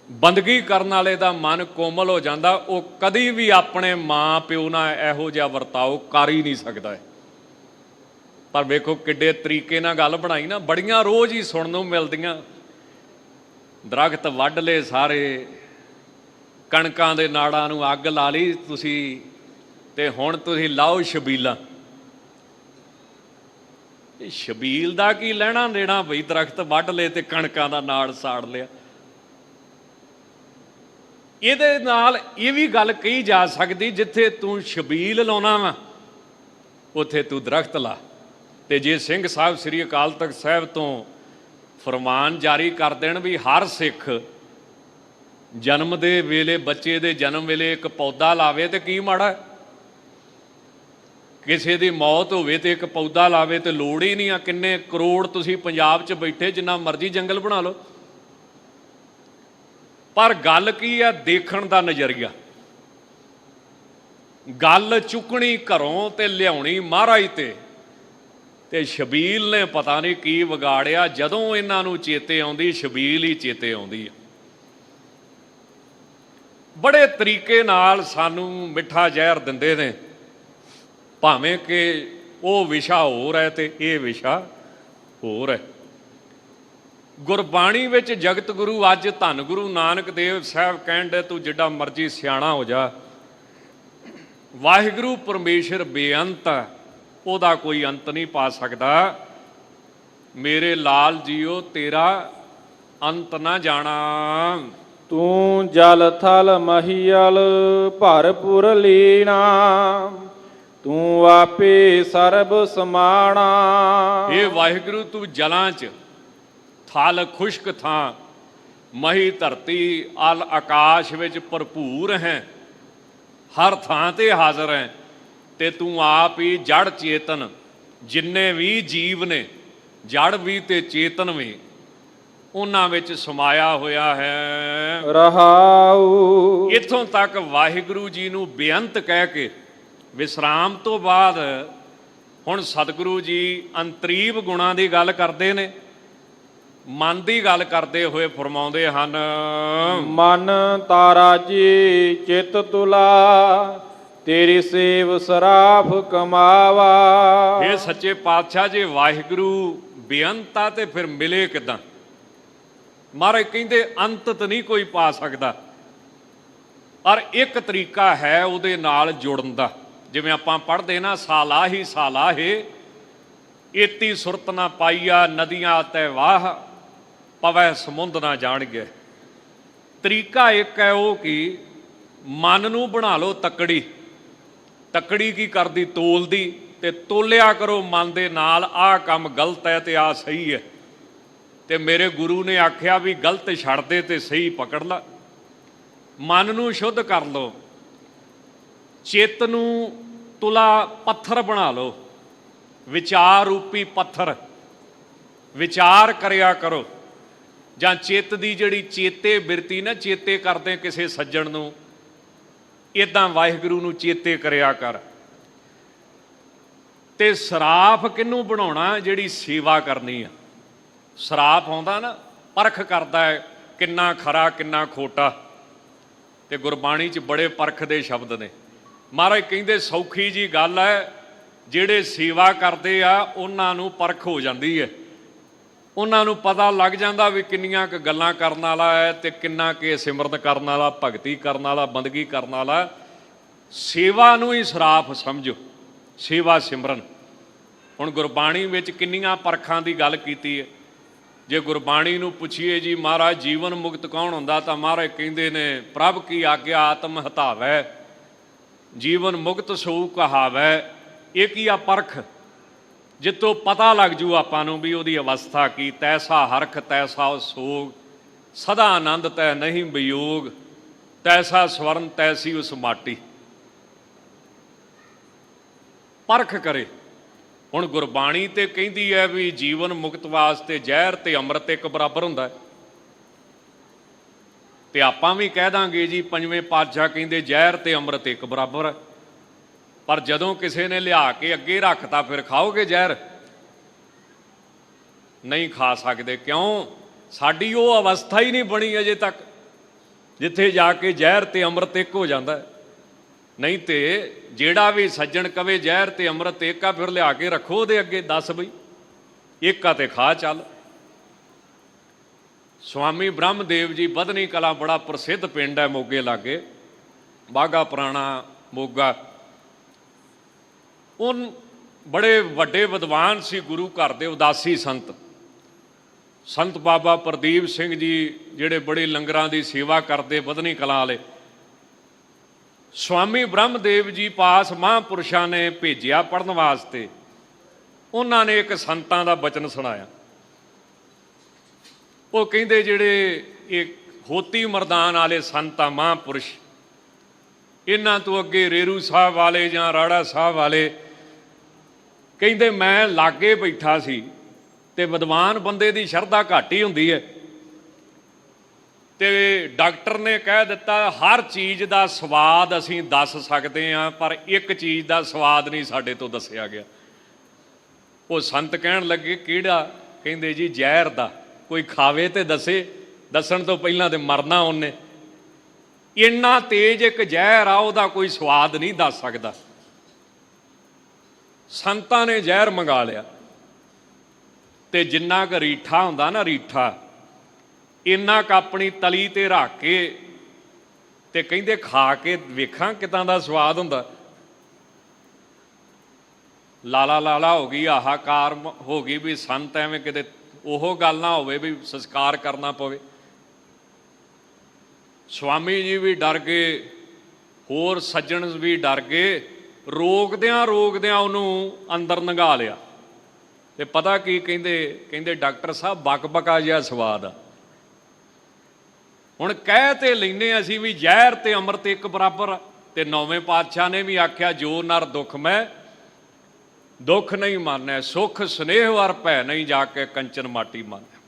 ਬੰਦਗੀ ਕਰਨ ਵਾਲੇ ਦਾ ਮਨ ਕੋਮਲ ਹੋ ਜਾਂਦਾ। ਉਹ ਕਦੀ ਵੀ ਆਪਣੇ ਮਾਂ ਪਿਓ ਨਾਲ ਇਹੋ ਜਿਹਾ ਵਰਤਾਓ ਕਰ ਹੀ ਨਹੀਂ ਸਕਦਾ ਹੈ। ਪਰ ਵੇਖੋ ਕਿੱਡੇ ਤਰੀਕੇ ਨਾਲ ਗੱਲ ਬਣਾਈ ਨਾ, ਬੜੀਆਂ ਰੋਜ਼ ਹੀ ਸੁਣਨ ਨੂੰ ਮਿਲਦੀਆਂ। ਦਰਖਤ ਵੱਢ ਲਏ ਸਾਰੇ, ਕਣਕਾਂ ਦੇ ਨਾੜਾਂ ਨੂੰ ਅੱਗ ਲਾ ਲਈ ਤੁਸੀਂ, ਤੇ ਹੁਣ ਤੁਸੀਂ ਲਾਓ ਛਬੀਲਾਂ। ਇਹ ਛਬੀਲ ਦਾ ਕੀ ਲੈਣਾ ਦੇਣਾ ਬਈ? ਦਰਖਤ ਵੱਢ ਲਏ ਤੇ ਕਣਕਾਂ ਦਾ ਨਾੜ ਸਾੜ ਲਿਆ। ਇਹਦੇ ਨਾਲ ਇਹ ਵੀ ਗੱਲ ਕਹੀ ਜਾ ਸਕਦੀ, ਜਿੱਥੇ ਤੂੰ ਛਬੀਲ ਲਾਉਣਾ ਵਾ ਉੱਥੇ ਤੂੰ ਦਰਖਤ ਲਾ। ਤੇ ਜੇ ਸਿੰਘ ਸਾਹਿਬ ਸ੍ਰੀ ਅਕਾਲ ਤਖਤ ਸਾਹਿਬ ਤੋਂ ਫਰਮਾਨ ਜਾਰੀ ਕਰ ਦੇਣ ਵੀ ਹਰ ਸਿੱਖ ਜਨਮ ਦੇ ਵੇਲੇ, ਬੱਚੇ ਦੇ ਜਨਮ ਵੇਲੇ ਇੱਕ ਪੌਦਾ ਲਾਵੇ, ਤੇ ਕੀ ਮਾੜਾ? ਕਿਸੇ ਦੀ ਮੌਤ ਹੋਵੇ ਤੇ ਇੱਕ ਪੌਦਾ ਲਾਵੇ, ਤੇ ਲੋੜ ਹੀ ਨਹੀਂ ਆ। ਕਿੰਨੇ ਕਰੋੜ ਤੁਸੀਂ ਪੰਜਾਬ 'ਚ ਬੈਠੇ, ਜਿੰਨਾ ਮਰਜ਼ੀ ਜੰਗਲ ਬਣਾ ਲਓ। ਪਰ ਗੱਲ ਕੀ ਆ? ਦੇਖਣ ਦਾ ਨਜ਼ਰੀਆ। ਗੱਲ ਚੁੱਕਣੀ ਘਰੋਂ ਤੇ ਲਿਆਉਣੀ ਮਹਾਰਾਜ ਤੇ ਛਬੀਲ ਨੇ ਪਤਾ ਨਹੀਂ ਕੀ ਵਿਗਾੜਿਆ। ਜਦੋਂ ਇਹਨਾਂ ਨੂੰ ਚੇਤੇ ਆਉਂਦੀ, ਛਬੀਲ ਹੀ ਚੇਤੇ ਆਉਂਦੀ ਆ। ਬੜੇ ਤਰੀਕੇ ਨਾਲ ਸਾਨੂੰ ਮਿੱਠਾ ਜ਼ਹਿਰ ਦਿੰਦੇ ਨੇ, ਭਾਵੇਂ ਕਿ ਉਹ ਵਿਸ਼ਾ ਹੋਰ ਹੈ ਤੇ ਇਹ ਵਿਸ਼ਾ ਹੋਰ ਹੈ। ਗੁਰਬਾਣੀ ਵਿੱਚ ਜਗਤ ਗੁਰੂ ਅੱਜ ਧੰਨ ਗੁਰੂ ਨਾਨਕ ਦੇਵ ਸਾਹਿਬ ਕਹਿੰਦੇ, ਤੂੰ ਜਿੱਡਾ ਮਰਜ਼ੀ ਸਿਆਣਾ ਹੋ ਜਾ, ਵਾਹਿਗੁਰੂ ਪਰਮੇਸ਼ਰ ਬੇਅੰਤ ਹੈ, ਉਹਦਾ ਕੋਈ ਅੰਤ ਨਹੀਂ ਪਾ ਸਕਦਾ। ਮੇਰੇ ਲਾਲ ਜੀਓ ਤੇਰਾ ਅੰਤ ਨਾ ਜਾਣਾ। ਤੂੰ ਜਲ ਥਲ ਮਹੀਲ ਭਰਪੁਰ ਲੀਣਾ, ਤੂੰ ਆਪੇ ਸਰਬ ਸਮਾਣਾ। ਇਹ ਵਾਹਿਗੁਰੂ ਤੂੰ ਜਲਾਂ 'ਚ, ਥਲ ਖੁਸ਼ਕ ਥਾਂ, ਮਹੀ ਧਰਤੀ, ਅਲ ਆਕਾਸ਼ ਵਿੱਚ ਭਰਪੂਰ ਹੈ, ਹਰ ਥਾਂ ਤੇ ਹਾਜ਼ਰ ਹੈ। ਤੇ ਤੂੰ ਆਪ ਹੀ ਜੜ ਚੇਤਨ, ਜਿੰਨੇ ਵੀ ਜੀਵ ਨੇ, ਜੜ ਵੀ ਤੇ ਚੇਤਨ ਵੀ, ਉਹਨਾਂ ਵਿੱਚ ਸਮਾਇਆ ਹੋਇਆ ਹੈ ਰਹਾਉ। ਇੱਥੋਂ ਤੱਕ ਵਾਹਿਗੁਰੂ ਜੀ ਨੂੰ ਬੇਅੰਤ ਕਹਿ ਕੇ ਵਿਸਰਾਮ ਤੋਂ ਬਾਅਦ ਹੁਣ ਸਤਿਗੁਰੂ ਜੀ ਅੰਤਰੀਵ ਗੁਣਾਂ ਦੀ ਗੱਲ ਕਰਦੇ ਨੇ। ਮਨ ਦੀ ਗੱਲ ਕਰਦੇ ਹੋਏ ਫਰਮਾਉਂਦੇ ਹਨ, ਮਨ ਤਾਰਾ ਜੀ ਚਿਤ ਤੁਲਾ, ਤੇਰੀ ਸੇਵ ਸਰਾਫ ਕਮਾਵਾ। ਇਹ ਸੱਚੇ ਪਾਤਸ਼ਾਹ ਜੇ ਵਾਹਿਗੁਰੂ ਬੇਅੰਤ ਆ ਤੇ ਫਿਰ ਮਿਲੇ ਕਿੱਦਾਂ? ਮਹਾਰਾਜ ਕਹਿੰਦੇ ਅੰਤ ਤਾਂ ਨਹੀਂ ਕੋਈ ਪਾ ਸਕਦਾ, ਪਰ ਇੱਕ ਤਰੀਕਾ ਹੈ ਉਹਦੇ ਨਾਲ ਜੁੜਨ ਦਾ। ਜਿਵੇਂ ਆਪਾਂ ਪੜ੍ਹਦੇ ਨਾ, ਸਾਲਾਹੀ ਸਾਲਾਹੇ ਏਤੀ ਸੁਰਤ ਨਾ ਪਾਈਆ, ਨਦੀਆਂ ਤੈ ਵਾਹ ਪਵੈ ਸਮੁੰਦ ਨਾ ਜਾਣਗੇ। ਤਰੀਕਾ ਇੱਕ ਹੈ ਉਹ ਕਿ ਮਨ ਨੂੰ ਬਣਾ ਲਓ ਤੱਕੜੀ। ਤੱਕੜੀ ਕੀ ਕਰਦੀ? ਤੋਲਦੀ, ਤੇ ਤੋਲਿਆ ਕਰੋ ਮਨ ਦੇ ਨਾਲ, ਆਹ ਕੰਮ ਗਲਤ ਹੈ ਤੇ ਆਹ ਸਹੀ ਹੈ। ਤੇ ਮੇਰੇ ਗੁਰੂ ਨੇ ਆਖਿਆ ਵੀ ਗਲਤ ਛੱਡ ਦੇ ਤੇ ਸਹੀ ਪਕੜ ਲਾ। ਮਨ ਨੂੰ ਸ਼ੁੱਧ ਕਰ ਲਓ, ਚਿੱਤ ਨੂੰ ਤੁਲਾ ਪੱਥਰ ਬਣਾ ਲਓ, ਵਿਚਾਰ ਰੂਪੀ ਪੱਥਰ। ਵਿਚਾਰ ਕਰਿਆ ਕਰੋ, ਜਾਂ ਚਿੱਤ ਦੀ ਜਿਹੜੀ ਚੇਤੇ ਬਿਰਤੀ ਨਾ, ਚੇਤੇ ਕਰਦੇ ਕਿਸੇ ਸੱਜਣ ਨੂੰ, ਇੱਦਾਂ ਵਾਹਿਗੁਰੂ ਨੂੰ ਚੇਤੇ ਕਰਿਆ ਕਰ। ਤੇ ਸਰਾਫ ਕਿਹਨੂੰ ਬਣਾਉਣਾ? ਜਿਹੜੀ ਸੇਵਾ ਕਰਨੀ ਆ। ਸਰਾਫ ਆਉਂਦਾ ਨਾ, ਪਰਖ ਕਰਦਾ ਹੈ ਕਿੰਨਾ ਖਰਾ ਕਿੰਨਾ ਖੋਟਾ। ਤੇ ਗੁਰਬਾਣੀ 'ਚ ਬੜੇ ਪਰਖ ਦੇ ਸ਼ਬਦ ਨੇ। ਮਹਾਰਾਜ ਕਹਿੰਦੇ ਸੌਖੀ ਜੀ ਗੱਲ ਹੈ, ਜਿਹੜੇ ਸੇਵਾ ਕਰਦੇ ਆ ਉਹਨਾਂ ਨੂੰ ਪਰਖ ਹੋ ਜਾਂਦੀ ਹੈ। ਉਹਨਾਂ ਨੂੰ ਪਤਾ ਲੱਗ ਜਾਂਦਾ ਵੀ ਕਿੰਨੀਆਂ ਕੁ ਗੱਲਾਂ ਕਰਨ ਵਾਲਾ ਹੈ ਤੇ ਕਿੰਨਾ ਕੁ ਸਿਮਰਨ ਕਰਨ ਵਾਲਾ, ਭਗਤੀ ਕਰਨ ਵਾਲਾ, ਬੰਦਗੀ ਕਰਨ ਵਾਲਾ। ਸੇਵਾ ਨੂੰ ਹੀ ਸਰਾਫ ਸਮਝੋ, ਸੇਵਾ ਸਿਮਰਨ। ਹੁਣ ਗੁਰਬਾਣੀ ਵਿੱਚ ਕਿੰਨੀਆਂ ਪਰਖਾਂ ਦੀ ਗੱਲ ਕੀਤੀ ਹੈ। ਜੇ ਗੁਰਬਾਣੀ ਨੂੰ ਪੁੱਛੀਏ ਜੀ ਮਹਾਰਾਜ ਜੀਵਨ ਮੁਕਤ ਕੌਣ ਹੁੰਦਾ, ਤਾਂ ਮਹਾਰਾਜ ਕਹਿੰਦੇ ਨੇ ਪ੍ਰਭ ਕੀ ਆਗਿਆ ਆਤਮ ਹਟਾਵੈ, ਜੀਵਨ ਮੁਕਤ ਸੋ ਕਹਾਵੈ। ਇਹ ਕੀ ਆ? ਪਰਖ, ਜਿੱਤੋਂ ਪਤਾ ਲੱਗ ਜੂ ਆਪਾਂ ਨੂੰ ਵੀ ਉਹਦੀ ਅਵਸਥਾ ਕੀ। ਤੈਸਾ ਹਰਖ ਤੈਸਾ ਸੋਗ, ਸਦਾ ਆਨੰਦ ਤੈ ਨਹੀਂ ਵਿਯੋਗ, ਤੈਸਾ ਸਵਰਨ ਤੈਸੀ ਉਸ ਮਾਟੀ। ਪਰਖ ਕਰੇ। ਹੁਣ ਗੁਰਬਾਣੀ ਤੇ ਕਹਿੰਦੀ ਹੈ ਵੀ ਜੀਵਨ ਮੁਕਤ ਵਾਸਤੇ ਜ਼ਹਿਰ ਤੇ ਅੰਮ੍ਰਿਤ ਇੱਕ ਬਰਾਬਰ ਹੁੰਦਾ ਹੈ। ਤੇ ਆਪਾਂ ਵੀ ਕਹਿ ਦਾਂਗੇ ਜੀ ਪੰਜਵੇਂ ਪਾਤਸ਼ਾਹ ਕਹਿੰਦੇ ਜ਼ਹਿਰ ਤੇ ਅੰਮ੍ਰਿਤ ਇੱਕ ਬਰਾਬਰ ਹੈ। ਪਰ ਜਦੋਂ ਕਿਸੇ ਨੇ ਲਿਆ ਕੇ ਅੱਗੇ ਰੱਖਤਾ, ਫਿਰ ਖਾਓਗੇ ਜ਼ਹਿਰ? ਨਹੀਂ ਖਾ ਸਕਦੇ। ਕਿਉਂ? ਸਾਡੀ ਉਹ ਅਵਸਥਾ ਹੀ ਨਹੀਂ ਬਣੀ ਅਜੇ ਤੱਕ ਜਿੱਥੇ ਜਾ ਕੇ ਜ਼ਹਿਰ ਤੇ ਅੰਮ੍ਰਿਤ ਇੱਕ ਹੋ ਜਾਂਦਾ। ਨਹੀਂ ਤੇ ਜਿਹੜਾ ਵੀ ਸੱਜਣ ਕਵੇ ਜ਼ਹਿਰ ਤੇ ਅੰਮ੍ਰਿਤ ਇੱਕ ਆ, ਫਿਰ ਲਿਆ ਕੇ ਰੱਖੋ ਉਹਦੇ ਅੱਗੇ, ਦੱਸ ਬਈ ਇੱਕ ਆ ਤੇ ਖਾ ਚੱਲ। ਸਵਾਮੀ ਬ੍ਰਹਮ ਦੇਵ ਜੀ ਬਧਨੀ ਕਲਾਂ ਬੜਾ ਪ੍ਰਸਿੱਧ ਪਿੰਡ ਹੈ ਮੋਗੇ ਲਾਗੇ, ਬਾਘਾ ਪੁਰਾਣਾ ਮੋਗਾ। ਉਹ ਬੜੇ ਵੱਡੇ ਵਿਦਵਾਨ ਸੀ, ਗੁਰੂ ਘਰ ਦੇ ਉਦਾਸੀ ਸੰਤ। ਸੰਤ ਬਾਬਾ ਪ੍ਰਦੀਪ ਸਿੰਘ ਜੀ ਜਿਹੜੇ ਬੜੇ ਲੰਗਰਾਂ ਦੀ ਸੇਵਾ ਕਰਦੇ ਬਧਨੀ ਕਲਾਂ ਵਾਲੇ, ਸਵਾਮੀ ਬ੍ਰਹਮਦੇਵ ਜੀ ਪਾਸ ਮਹਾਂਪੁਰਸ਼ਾਂ ਨੇ ਭੇਜਿਆ ਪੜ੍ਹਨ ਵਾਸਤੇ। ਉਹਨਾਂ ਨੇ ਇੱਕ ਸੰਤਾਂ ਦਾ ਬਚਨ ਸੁਣਾਇਆ। ਉਹ ਕਹਿੰਦੇ ਜਿਹੜੇ ਇਹ ਹੋਤੀ ਮਰਦਾਨ ਵਾਲੇ ਸੰਤ ਆ ਮਹਾਂਪੁਰਸ਼, ਇਹਨਾਂ ਤੋਂ ਅੱਗੇ ਰੇਰੂ ਸਾਹਿਬ ਵਾਲੇ ਜਾਂ ਰਾੜਾ ਸਾਹਿਬ ਵਾਲੇ, ਕਹਿੰਦੇ ਮੈਂ ਲਾਗੇ ਬੈਠਾ ਸੀ ਤੇ ਵਿਦਵਾਨ ਬੰਦੇ ਦੀ ਸ਼ਰਧਾ ਘੱਟ ਹੀ ਹੁੰਦੀ ਹੈ, ਤੇ ਡਾਕਟਰ ਨੇ ਕਹਿ ਦਿੱਤਾ ਹਰ ਚੀਜ਼ ਦਾ ਸਵਾਦ ਅਸੀਂ ਦੱਸ ਸਕਦੇ ਹਾਂ, ਪਰ ਇੱਕ ਚੀਜ਼ ਦਾ ਸਵਾਦ ਨਹੀਂ ਸਾਡੇ ਤੋਂ ਦੱਸਿਆ ਗਿਆ। ਉਹ ਸੰਤ ਕਹਿਣ ਲੱਗੇ ਕਿਹੜਾ? ਕਹਿੰਦੇ ਜੀ ਜ਼ਹਿਰ ਦਾ। ਕੋਈ ਖਾਵੇ ਤੇ ਦੱਸੇ, ਦੱਸਣ ਤੋਂ ਪਹਿਲਾਂ ਤੇ ਮਰਨਾ ਉਹਨੇ। ਇੰਨਾ ਤੇਜ਼ ਇੱਕ ਜ਼ਹਿਰ ਆ, ਉਹਦਾ ਕੋਈ ਸਵਾਦ ਨਹੀਂ ਦੱਸ ਸਕਦਾ। ਸੰਤਾਂ ਨੇ ਜ਼ਹਿਰ ਮੰਗਾ ਲਿਆ ਤੇ ਜਿੰਨਾ ਕੁ ਰੀਠਾ ਹੁੰਦਾ ਨਾ, ਰੀਠਾ ਇੰਨਾ ਕੁ ਆਪਣੀ ਤਲੀ ਤੇ ਰੱਖ ਕੇ ਤੇ ਕਹਿੰਦੇ ਖਾ ਕੇ ਵੇਖਾਂ ਕਿਦਾਂ ਦਾ ਸਵਾਦ ਹੁੰਦਾ। ਲਾਲਾ ਲਾਲਾ ਹੋ ਗਈ, ਹਾਹਾਕਾਰ ਹੋ ਗਈ ਵੀ ਸੰਤ ਐਵੇਂ ਕਿਤੇ ਉਹ ਗੱਲ ਨਾ ਹੋਵੇ ਵੀ ਸੰਸਕਾਰ ਕਰਨਾ ਪਵੇ। ਸਵਾਮੀ ਜੀ ਵੀ ਡਰ ਗਏ, ਹੋਰ ਸੱਜਣ ਵੀ ਡਰ ਗਏ। ਰੋਕਦਿਆਂ ਰੋਕਦਿਆਂ ਉਹਨੂੰ ਅੰਦਰ ਲੰਘਾ ਲਿਆ ਤੇ ਪਤਾ ਕੀ ਕਹਿੰਦੇ? ਕਹਿੰਦੇ ਡਾਕਟਰ ਸਾਹਿਬ ਬਕਬਕਾ ਜਿਹਾ ਸਵਾਦ ਆ। ਹੁਣ ਕਹਿ ਤੇ ਲੈਨੇ ਅਸੀਂ ਵੀ ਜ਼ਹਿਰ ਤੇ ਅੰਮ੍ਰਿਤ ਇੱਕ ਬਰਾਬਰ, ਤੇ ਨੌਵੇਂ ਪਾਤਸ਼ਾਹ ਨੇ ਵੀ ਆਖਿਆ ਜੋ ਨਰ ਦੁੱਖ ਮੈਂ ਦੁੱਖ ਨਹੀਂ ਮਾਨੈ, ਸੁਖ ਸਨੇਹ ਵਰ ਭੈ ਨਹੀਂ ਜਾ ਕੇ ਕੰਚਨ ਮਾਟੀ ਮਾਨੈ।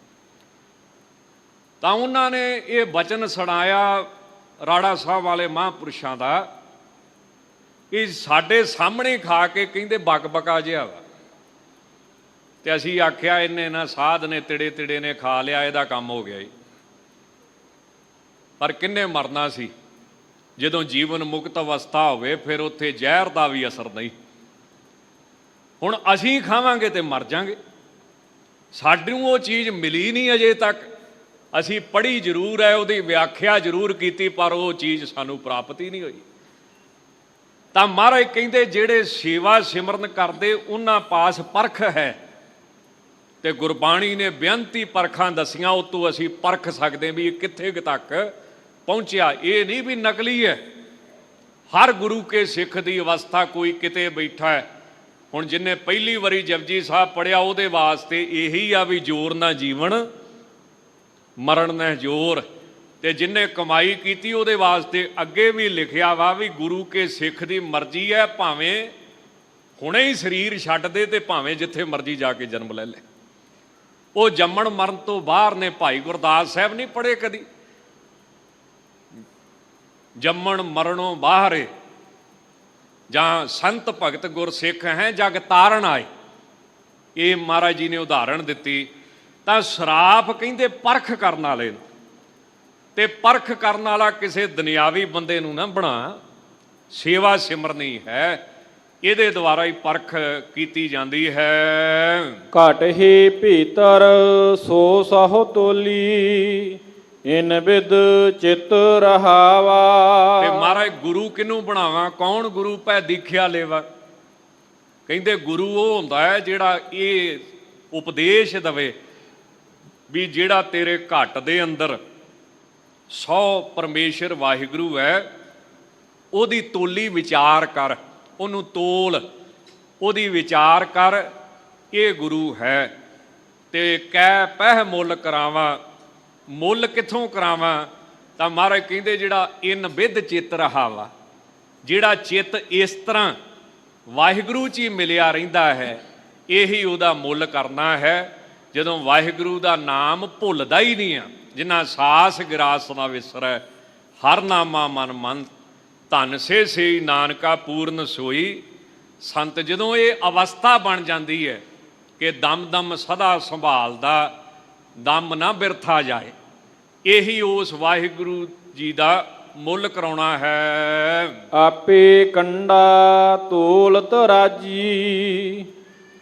ਤਾਂ ਉਹਨਾਂ ਨੇ ਇਹ ਬਚਨ ਸੁਣਾਇਆ ਰਾੜਾ ਸਾਹਿਬ ਵਾਲੇ ਮਹਾਂਪੁਰਸ਼ਾਂ ਦਾ, ਇਹ ਸਾਡੇ ਸਾਹਮਣੇ ਖਾ ਕੇ ਕਹਿੰਦੇ ਬਕਬਕਾ ਜਿਹਾ ਵਾ। ਤੇ ਅਸੀਂ ਆਖਿਆ ਇਹਨੇ ਨਾ ਸਾਧ ਨੇ ਤਿੜੇ ਤਿੜੇ ਨੇ ਖਾ ਲਿਆ, ਇਹਦਾ ਕੰਮ ਹੋ ਗਿਆ ਜੀ। ਪਰ ਕਿੰਨੇ ਮਰਨਾ ਸੀ? ਜਦੋਂ ਜੀਵਨ ਮੁਕਤ ਅਵਸਥਾ ਹੋਵੇ ਫਿਰ ਉੱਥੇ ਜ਼ਹਿਰ ਦਾ ਵੀ ਅਸਰ ਨਹੀਂ। ਹੁਣ ਅਸੀਂ ਖਾਵਾਂਗੇ ਤੇ ਮਰ ਜਾਵਾਂਗੇ। ਸਾਨੂੰ ਉਹ ਚੀਜ਼ ਮਿਲੀ ਨਹੀਂ ਅਜੇ ਤੱਕ। ਅਸੀਂ ਪੜ੍ਹੀ ਜ਼ਰੂਰ ਹੈ, ਉਹਦੀ ਵਿਆਖਿਆ ਜ਼ਰੂਰ ਕੀਤੀ, ਪਰ ਉਹ ਚੀਜ਼ ਸਾਨੂੰ ਪ੍ਰਾਪਤ ਹੀ ਨਹੀਂ ਹੋਈ। ਤਾਂ ਮਹਾਰਾਜ ਕਹਿੰਦੇ ਜਿਹੜੇ ਸੇਵਾ ਸਿਮਰਨ ਕਰਦੇ ਉਹਨਾਂ ਪਾਸ ਪਰਖ ਹੈ, ਤੇ ਗੁਰਬਾਣੀ ਨੇ ਬੇਅੰਤੀ ਪਰਖਾਂ ਦਸੀਆਂ, ਉਹ ਤੋਂ ਅਸੀਂ ਪਰਖ ਸਕਦੇ ਵੀ ਇਹ ਕਿੱਥੇ ਤੱਕ ਪਹੁੰਚਿਆ। ਇਹ ਨਹੀਂ ਵੀ ਨਕਲੀ ਹੈ। ਹਰ ਗੁਰੂ ਕੇ ਸਿੱਖ ਦੀ ਅਵਸਥਾ ਕੋਈ ਕਿਤੇ ਬੈਠਾ ਹੈ। ਹੁਣ ਜਿੰਨੇ ਪਹਿਲੀ ਵਾਰੀ ਜਪਜੀ ਸਾਹਿਬ ਪੜ੍ਹਿਆ ਉਹਦੇ ਵਾਸਤੇ ਇਹੀ ਆ ਵੀ ਜੋਰ ਨਾ ਜੀਵਨ ਮਰਨ ਨਾ ਜੋਰ, ਤੇ ਜਿੰਨੇ ਕਮਾਈ ਕੀਤੀ ਉਹਦੇ ਵਾਸਤੇ ਅੱਗੇ ਵੀ ਲਿਖਿਆ ਵਾ ਵੀ ਗੁਰੂ ਕੇ ਸਿੱਖ ਦੀ ਮਰਜ਼ੀ ਹੈ, ਭਾਵੇਂ ਹੁਣੇ ਹੀ ਸਰੀਰ ਛੱਡ ਦੇ ਤੇ ਭਾਵੇਂ ਜਿੱਥੇ ਮਰਜ਼ੀ ਜਾ ਕੇ ਜਨਮ ਲੈ ਲੈ। ਉਹ ਜੰਮਣ ਮਰਨ ਤੋਂ ਬਾਹਰ ਨੇ। ਭਾਈ ਗੁਰਦਾਸ ਸਾਹਿਬ ਨਹੀਂ ਪੜ੍ਹੇ ਕਦੀ? ਜੰਮਣ ਮਰਨੋਂ ਬਾਹਰ ਜਾਂ ਸੰਤ ਭਗਤ ਗੁਰਸਿੱਖ ਹੈ ਜਗ ਤਾਰਨ ਆਏ, ਇਹ ਮਹਾਰਾਜ ਜੀ ਨੇ ਉਦਾਹਰਣ ਦਿੱਤੀ। ਤਾਂ ਸਰਾਫ ਕਹਿੰਦੇ ਪਰਖ ਕਰਨ ਵਾਲੇ ਨੂੰ, ਤੇ ਪਰਖ ਕਰਨ ਵਾਲਾ ਕਿਸੇ ਦੁਨਿਆਵੀ ਬੰਦੇ ਨੂੰ ਨਾ ਬਣਾ। ਸੇਵਾ ਸਿਮਰਨੀ ਹੈ, ਇਹਦੇ ਦੁਆਰਾ ਹੀ ਪਰਖ ਕੀਤੀ ਜਾਂਦੀ ਹੈ। ਘਟ ਹੀ ਭੀਤਰ ਸੋ ਸਹੁ ਤੋਲੀ, ਇਨ ਬਿਦ ਚਿਤ ਰਹਾਵਾ। ਤੇ ਮਹਾਰਾਜ ਗੁਰੂ ਕਿਹਨੂੰ ਬਣਾਵਾਂ? ਕੌਣ ਗੁਰੂ ਪੈ ਦੀਖਿਆ ਲੇਵਾ? ਕਹਿੰਦੇ ਗੁਰੂ ਉਹ ਹੁੰਦਾ ਹੈ ਜਿਹੜਾ ਇਹ ਉਪਦੇਸ਼ ਦਵੇ ਵੀ ਜਿਹੜਾ ਤੇਰੇ ਘਟ ਦੇ ਅੰਦਰ 100 ਪਰਮੇਸ਼ਰ ਵਾਹਿਗੁਰੂ ਹੈ, ਉਹਦੀ ਤੋਲੀ ਵਿਚਾਰ ਕਰ, ਉਹਨੂੰ ਤੋਲ, ਉਹਦੀ ਵਿਚਾਰ ਕਰ, ਇਹ ਗੁਰੂ ਹੈ। ਤੇ ਕਹਿ ਪਹਿ ਮੁੱਲ ਕਰਾਵਾਂ, ਮੁੱਲ ਕਿੱਥੋਂ ਕਰਾਵਾਂ? ਤਾਂ ਮਹਾਰਾਜ ਕਹਿੰਦੇ ਜਿਹੜਾ ਇਨ ਵਿਦ ਚਿੱਤ ਰਹਾਵਾ, ਜਿਹੜਾ ਚਿੱਤ ਇਸ ਤਰ੍ਹਾਂ ਵਾਹਿਗੁਰੂ 'ਚ ਹੀ ਮਿਲਿਆ ਰਹਿੰਦਾ ਹੈ, ਇਹੀ ਉਹਦਾ ਮੁੱਲ ਕਰਨਾ ਹੈ। ਜਦੋਂ ਵਾਹਿਗੁਰੂ ਦਾ ਨਾਮ ਭੁੱਲਦਾ ਹੀ ਨਹੀਂ ਆ, ਜਿਨ੍ਹਾਂ ਸਾਸ ਗਿਰਾਸ ਨਾ ਵਿਸਰੈ, ਹਰ ਨਾਮਾ ਮਨ ਮਨ, ਧਨ ਸੇ ਸੇ ਨਾਨਕਾ ਪੂਰਨ ਸੋਈ। ਸੰਤ ਜਦੋਂ ਇਹ ਅਵਸਥਾ ਬਣ ਜਾਂਦੀ ਹੈ ਕਿ ਦਮ ਦਮ ਸਦਾ ਸੰਭਾਲਦਾ, ਦਮ ਨਾ ਬਿਰਥਾ ਜਾਏ, ਇਹੀ ਉਸ ਵਾਹਿਗੁਰੂ ਜੀ ਦਾ ਮੁੱਲ ਕਰਾਉਣਾ ਹੈ। ਆਪੇ ਕੰਡਾ ਤੋਲਤ ਰਾਜੀ,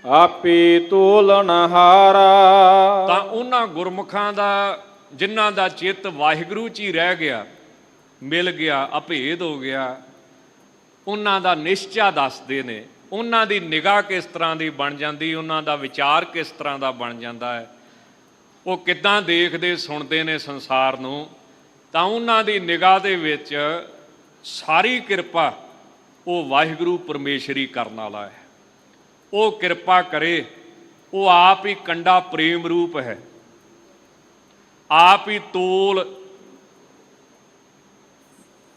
ਆਪੇ ਤੋਲਨਹਾਰਾ। ਤਾਂ ਉਹਨਾਂ ਗੁਰਮੁਖਾਂ ਦਾ ਜਿਨ੍ਹਾਂ ਦਾ ਚਿੱਤ ਵਾਹਿਗੁਰੂ 'ਚ ਹੀ ਰਹਿ ਗਿਆ, ਮਿਲ ਗਿਆ, ਅਭੇਦ ਹੋ ਗਿਆ, ਉਹਨਾਂ ਦਾ ਨਿਸ਼ਚਾ ਦੱਸਦੇ ਨੇ। ਉਹਨਾਂ ਦੀ ਨਿਗਾਹ ਕਿਸ ਤਰ੍ਹਾਂ ਦੀ ਬਣ ਜਾਂਦੀ, ਉਹਨਾਂ ਦਾ ਵਿਚਾਰ ਕਿਸ ਤਰ੍ਹਾਂ ਦਾ ਬਣ ਜਾਂਦਾ ਹੈ। ਉਹ ਕਿੱਦਾਂ ਦੇਖਦੇ ਸੁਣਦੇ ਨੇ ਸੰਸਾਰ ਨੂੰ, ਤਾਂ ਉਹਨਾਂ ਦੀ ਨਿਗਾਹ ਦੇ ਵਿੱਚ ਸਾਰੀ ਕਿਰਪਾ ਉਹ ਵਾਹਿਗੁਰੂ ਪਰਮੇਸ਼ਰ ਹੀ ਕਰਨ ਵਾਲਾ ਹੈ। ਉਹ ਕਿਰਪਾ ਕਰੇ, ਉਹ ਆਪ ਹੀ ਕੰਡਾ ਪ੍ਰੇਮ ਰੂਪ ਹੈ, ਆਪ ਹੀ ਤੋਲ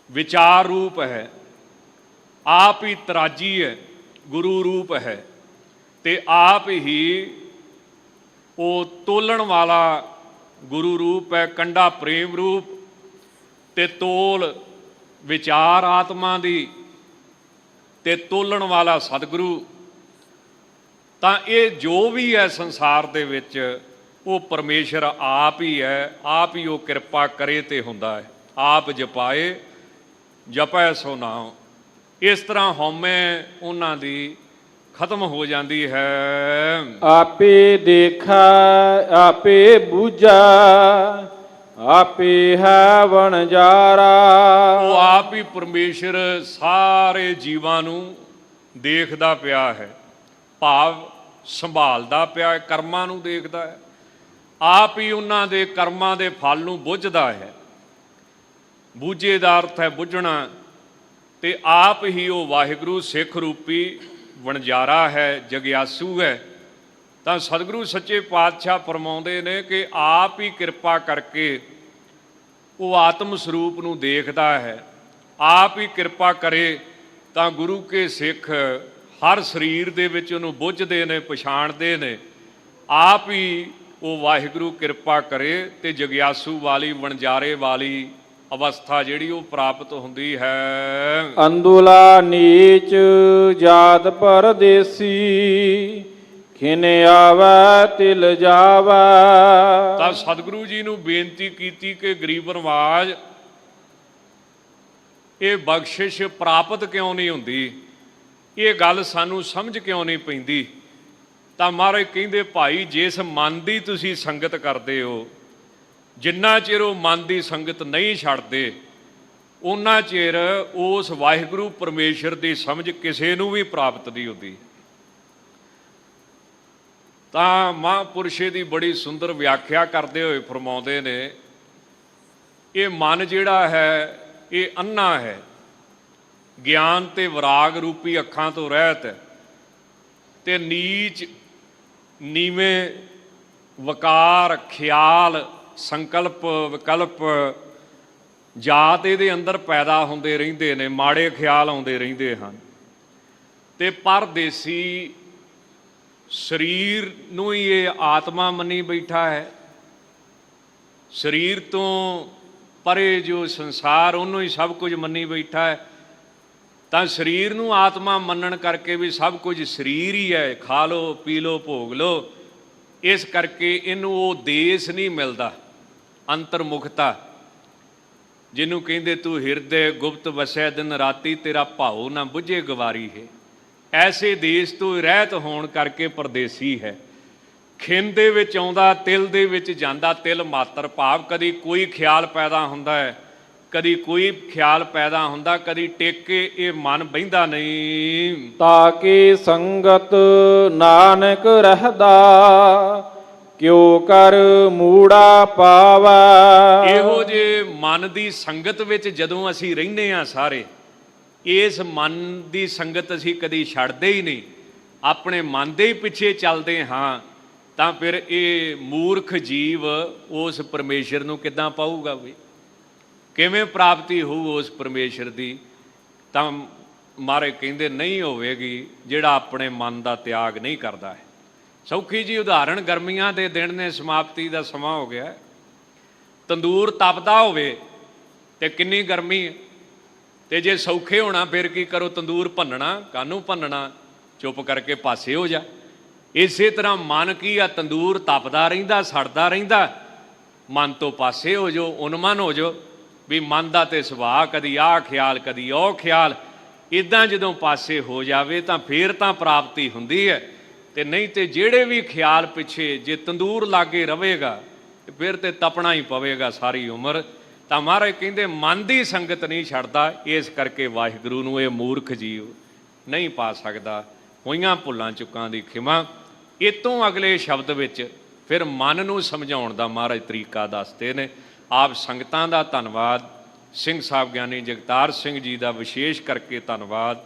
ਵਿਚਾਰ ਰੂਪ ਹੈ, ਆਪ ਹੀ ਤਰਾਜੀ ਹੈ, ਗੁਰੂ ਰੂਪ ਹੈ, ਤੇ ਆਪ ਹੀ ਉਹ ਤੋਲਣ ਵਾਲਾ ਗੁਰੂ ਰੂਪ ਹੈ, ਕੰਡਾ ਪ੍ਰੇਮ ਰੂਪ ਤੇ ਤੋਲ ਵਿਚਾਰ ਆਤਮਾ ਦੀ ਤੇ ਤੋਲਣ ਵਾਲਾ ਸਤਿਗੁਰੂ। ਤਾਂ ਇਹ ਜੋ ਵੀ ਹੈ ਸੰਸਾਰ ਦੇ ਵਿੱਚ ਉਹ ਪਰਮੇਸ਼ਰ ਆਪ ਹੀ ਹੈ, ਆਪ ਹੀ ਉਹ ਕਿਰਪਾ ਕਰੇ ਤੇ ਹੁੰਦਾ ਹੈ। ਆਪ ਜਪਾਏ ਜਪੈ ਸੋ ਨਾਮ। ਇਸ ਤਰ੍ਹਾਂ ਹਉਮੈ ਉਹਨਾਂ ਦੀ ਖਤਮ ਹੋ ਜਾਂਦੀ ਹੈ। ਆਪੇ ਦੇਖਾ ਆਪੇ ਬੂਝਾ ਆਪੇ ਹੈ ਵਣਜਾਰਾ। ਉਹ ਆਪ ਹੀ ਪਰਮੇਸ਼ਰ ਸਾਰੇ ਜੀਵਾਂ ਨੂੰ ਦੇਖਦਾ ਪਿਆ ਹੈ, ਭਾਵ ਸੰਭਾਲਦਾ ਪਿਆ ਹੈ, ਕਰਮਾਂ ਨੂੰ ਦੇਖਦਾ ਹੈ, ਆਪ ਹੀ ਉਹਨਾਂ ਦੇ ਕਰਮਾਂ ਦੇ ਫਲ ਨੂੰ ਬੁੱਝਦਾ ਹੈ। ਬੂਝੇ ਦਾ ਅਰਥ ਹੈ ਬੁੱਝਣਾ, ਤੇ ਆਪ ਹੀ ਉਹ ਵਾਹਿਗੁਰੂ ਸਿੱਖ ਰੂਪੀ ਵਣਜਾਰਾ ਹੈ, ਜਗਿਆਸੂ ਹੈ। ਤਾਂ ਸਤਿਗੁਰੂ ਸੱਚੇ ਪਾਤਸ਼ਾਹ ਫਰਮਾਉਂਦੇ ਨੇ ਕਿ ਆਪ ਹੀ ਕਿਰਪਾ ਕਰਕੇ ਉਹ ਆਤਮ ਸਰੂਪ ਨੂੰ ਦੇਖਦਾ ਹੈ। ਆਪ ਹੀ ਕਿਰਪਾ ਕਰੇ ਤਾਂ ਗੁਰੂ ਕੇ ਸਿੱਖ ਹਰ ਸਰੀਰ ਦੇ ਵਿੱਚ ਉਹਨੂੰ ਬੁੱਝਦੇ ਨੇ, ਪਛਾਣਦੇ ਨੇ। ਆਪ ਹੀ ਉਹ ਵਾਹਿਗੁਰੂ ਕਿਰਪਾ ਕਰੇ ਤੇ ਜਗਿਆਸੂ ਵਾਲੀ ਵਣਜਾਰੇ ਵਾਲੀ ਅਵਸਥਾ ਜਿਹੜੀ ਉਹ ਪ੍ਰਾਪਤ ਹੁੰਦੀ ਹੈ। ਅੰਦੁਲਾ ਨੀਚ ਜਾਤ ਪਰਦੇਸੀ ਖਿਨ ਆਵੈ ਤਿਲ ਜਾਵੈ। ਤਾਂ ਸਤਿਗੁਰੂ ਜੀ ਨੂੰ ਬੇਨਤੀ ਕੀਤੀ ਕਿ ਗਰੀਬ ਨਵਾਜ ਇਹ ਬਖਸ਼ਿਸ਼ ਪ੍ਰਾਪਤ ਕਿਉਂ ਨਹੀਂ ਹੁੰਦੀ, ਇਹ ਗੱਲ ਸਾਨੂੰ ਸਮਝ ਕਿਉਂ ਨਹੀਂ ਪੈਂਦੀ। ਤਾਂ ਮਹਾਰਾਜ ਕਹਿੰਦੇ ਭਾਈ ਜਿਸ ਮਨ ਦੀ ਤੁਸੀਂ ਸੰਗਤ ਕਰਦੇ ਹੋ, ਜਿੰਨਾ ਚਿਰ ਉਹ ਮਨ ਦੀ ਸੰਗਤ ਨਹੀਂ ਛੱਡਦੇ ਉਹਨਾਂ ਚਿਰ ਉਸ ਵਾਹਿਗੁਰੂ ਪਰਮੇਸ਼ਰ ਦੀ ਸਮਝ ਕਿਸੇ ਨੂੰ ਵੀ ਪ੍ਰਾਪਤ ਨਹੀਂ ਹੁੰਦੀ। ਤਾਂ ਮਹਾਂਪੁਰਸ਼ੇ ਦੀ ਬੜੀ ਸੁੰਦਰ ਵਿਆਖਿਆ ਕਰਦੇ ਹੋਏ ਫਰਮਾਉਂਦੇ ਨੇ, ਇਹ ਮਨ ਜਿਹੜਾ ਹੈ ਇਹ ਅੰਨਾ ਹੈ, ਗਿਆਨ ਤੇ ਵਿਰਾਗ ਰੂਪੀ ਅੱਖਾਂ ਤੋਂ ਰਹਿਤ ਹੈ, ਤੇ ਨੀਚ ਨੀਵੇਂ ਵਕਾਰ ਖਿਆਲ ਸੰਕਲਪ ਵਿਕਲਪ ਜਾਤ ਇਹਦੇ ਅੰਦਰ ਪੈਦਾ ਹੁੰਦੇ ਰਹਿੰਦੇ ਨੇ, ਮਾੜੇ ਖਿਆਲ ਆਉਂਦੇ ਰਹਿੰਦੇ ਹਨ। ਤੇ ਪਰਦੇਸੀ ਸਰੀਰ ਨੂੰ ਹੀ ਇਹ ਆਤਮਾ ਮੰਨੀ ਬੈਠਾ ਹੈ, ਸਰੀਰ ਤੋਂ ਪਰੇ ਜੋ ਸੰਸਾਰ ਉਹਨੂੰ ਹੀ ਸਭ ਕੁਝ ਮੰਨੀ ਬੈਠਾ ਹੈ। ਤਾਂ ਸਰੀਰ ਨੂੰ ਆਤਮਾ ਮੰਨਣ ਕਰਕੇ ਵੀ ਸਭ ਕੁਝ ਸਰੀਰ ਹੀ ਹੈ, ਖਾ ਲਓ ਪੀ ਲਓ ਭੋਗ ਲਓ। ਇਸ ਕਰਕੇ ਇਹਨੂੰ ਉਹ ਦੇਸ ਨਹੀਂ ਮਿਲਦਾ, ਅੰਤਰਮੁਖਤਾ ਜਿਹਨੂੰ ਕਹਿੰਦੇ ਤੂੰ ਹਿਰਦੇ ਗੁਪਤ ਵਸੈ ਦਿਨ ਰਾਤੀ ਤੇਰਾ ਭਾਉ ਨਾ ਬੁਝੇ ਗਵਾਰੀ ਹੈ। ਐਸੇ ਦੇਸ਼ ਤੋਂ ਰਹਿਤ ਹੋਣ ਕਰਕੇ ਪਰਦੇਸੀ ਹੈ। ਖਿੰਨ ਦੇ ਵਿੱਚ ਆਉਂਦਾ, ਤਿਲ ਦੇ ਵਿੱਚ ਜਾਂਦਾ, ਤਿਲ ਮਾਤਰ ਭਾਵ ਕਦੀ ਕੋਈ ਖਿਆਲ ਪੈਦਾ ਹੁੰਦਾ ਹੈ, ਕਦੀ ਕੋਈ ਖਿਆਲ ਪੈਦਾ ਹੁੰਦਾ, ਕਦੀ ਟੇਕੇ ਇਹ ਮਨ ਬਹਿੰਦਾ ਨਹੀਂ। ਤਾਕੇ ਸੰਗਤ ਨਾਨਕ ਰਹਦਾ ਕਿਉ ਕਰ ਮੂੜਾ ਪਾਵੈ। ਇਹੋ ਜੇ ਮਨ ਦੀ ਸੰਗਤ ਵਿੱਚ ਜਦੋਂ ਅਸੀਂ ਰਹਿੰਦੇ ਹਾਂ ਸਾਰੇ, ਇਸ ਮਨ ਦੀ ਸੰਗਤ ਅਸੀਂ ਕਦੀ ਛੱਡਦੇ ਹੀ ਨਹੀਂ, ਆਪਣੇ ਮਨ ਦੇ ਹੀ ਪਿੱਛੇ ਚੱਲਦੇ ਹਾਂ, ਤਾਂ ਫਿਰ ਇਹ ਮੂਰਖ ਜੀਵ ਉਸ ਪਰਮੇਸ਼ਰ ਨੂੰ ਕਿੱਦਾਂ ਪਾਊਗਾ ਵੀ, ਕਿਵੇਂ ਪ੍ਰਾਪਤੀ ਹੋਊ ਉਸ ਪਰਮੇਸ਼ਰ ਦੀ। ਤਾਂ ਮਹਾਰਾਜ ਕਹਿੰਦੇ ਨਹੀਂ ਹੋਵੇਗੀ ਜਿਹੜਾ ਆਪਣੇ ਮਨ ਦਾ ਤਿਆਗ ਨਹੀਂ ਕਰਦਾ ਹੈ। ਸੌਖੀ ਜੀ ਉਦਾਹਰਣ, ਗਰਮੀਆਂ ਦੇ ਦਿਨ ਨੇ, ਸਮਾਪਤੀ ਦਾ ਸਮਾਂ ਹੋ ਗਿਆ, ਤੰਦੂਰ ਤਪਦਾ ਹੋਵੇ ਤੇ ਕਿੰਨੀ ਗਰਮੀ ਹੈ, ਤੇ ਜੇ ਸੌਖੇ ਹੋਣਾ ਫਿਰ ਕੀ ਕਰੋ, ਤੰਦੂਰ ਭੰਨਣਾ, ਕਾਹਨੂੰ ਭੰਨਣਾ, ਚੁੱਪ ਕਰਕੇ ਪਾਸੇ ਹੋ ਜਾ। ਇਸੇ ਤਰ੍ਹਾਂ ਮਨ ਕੀ ਆ, ਤੰਦੂਰ ਤਪਦਾ ਰਹਿੰਦਾ, ਸੜਦਾ ਰਹਿੰਦਾ, ਮਨ ਤੋਂ ਪਾਸੇ ਹੋ ਜਾਓ, ਉਨਮਨ ਹੋ ਜਾਓ ਵੀ ਮਨ ਦਾ ਤੇ ਸੁਭਾਅ ਕਦੀ ਆਹ ਖਿਆਲ ਕਦੀ ਉਹ ਖਿਆਲ। ਇੱਦਾਂ ਜਦੋਂ ਪਾਸੇ ਹੋ ਜਾਵੇ ਤਾਂ ਫਿਰ ਤਾਂ ਪ੍ਰਾਪਤੀ ਹੁੰਦੀ ਹੈ, ਤੇ ਨਹੀਂ ਤੇ ਜਿਹੜੇ ਵੀ ਖਿਆਲ ਪਿੱਛੇ ਜੇ ਤੰਦੂਰ ਲਾਗੇ ਰਵੇਗਾ ਫਿਰ ਤੇ ਤਪਣਾ ਹੀ ਪਵੇਗਾ ਸਾਰੀ ਉਮਰ। ਤਾਂ ਮਹਾਰਾਜ ਕਹਿੰਦੇ ਮਨ ਦੀ ਸੰਗਤ ਨਹੀਂ ਛੱਡਦਾ, ਇਸ ਕਰਕੇ ਵਾਹਿਗੁਰੂ ਨੂੰ ਇਹ ਮੂਰਖ ਜੀਵ ਨਹੀਂ ਪਾ ਸਕਦਾ। ਹੋਈਆਂ ਭੁੱਲਾਂ ਚੁੱਕਾਂ ਦੀ ਖਿਮਾ। ਇਹ ਤੋਂ ਅਗਲੇ ਸ਼ਬਦ ਵਿੱਚ ਫਿਰ ਮਨ ਨੂੰ ਸਮਝਾਉਣ ਦਾ ਮਹਾਰਾਜ ਤਰੀਕਾ ਦੱਸਦੇ ਨੇ। ਆਪ ਸੰਗਤਾਂ ਦਾ ਧੰਨਵਾਦ, ਸਿੰਘ ਸਾਹਿਬ ਗਿਆਨੀ ਜਗਤਾਰ ਸਿੰਘ ਜੀ ਦਾ ਵਿਸ਼ੇਸ਼ ਕਰਕੇ ਧੰਨਵਾਦ,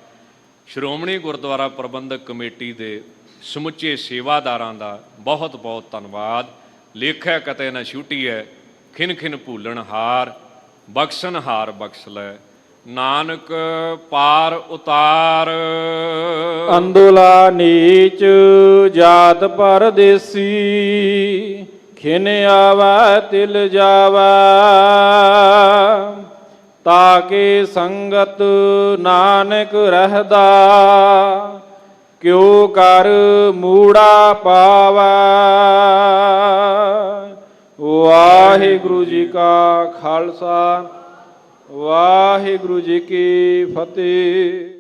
ਸ਼੍ਰੋਮਣੀ ਗੁਰਦੁਆਰਾ ਪ੍ਰਬੰਧਕ ਕਮੇਟੀ ਦੇ ਸਮੁੱਚੇ ਸੇਵਾਦਾਰਾਂ ਦਾ ਬਹੁਤ ਬਹੁਤ ਧੰਨਵਾਦ। ਲੇਖੈ ਕਤੇ ਨਾ ਛੁਟੀਐ, ਖਿਨ ਖਿਨ ਭੂਲਣ ਹਾਰ, ਬਖਸ਼ਣ ਹਾਰ ਬਖਸ਼ ਲੈ, ਨਾਨਕ ਪਾਰ ਉਤਾਰ। ਅੰਦੁਲਾ ਨੀਚ ਜਾਤ ਪਰਦੇਸੀ, ਖਿਨ ਆਵੈ ਤਿਲ ਜਾਵੈ, ਤਾਕੇ ਸੰਗਤ ਨਾਨਕ ਰਹਿਦਾ, ਕਿਉ ਕਰ ਮੂੜਾ ਪਾਵੈ। ਵਾਹਿਗੁਰੂ ਜੀ ਕਾ ਖਾਲਸਾ, ਵਾਹਿਗੁਰੂ ਜੀ ਕੀ ਫਤਿਹ।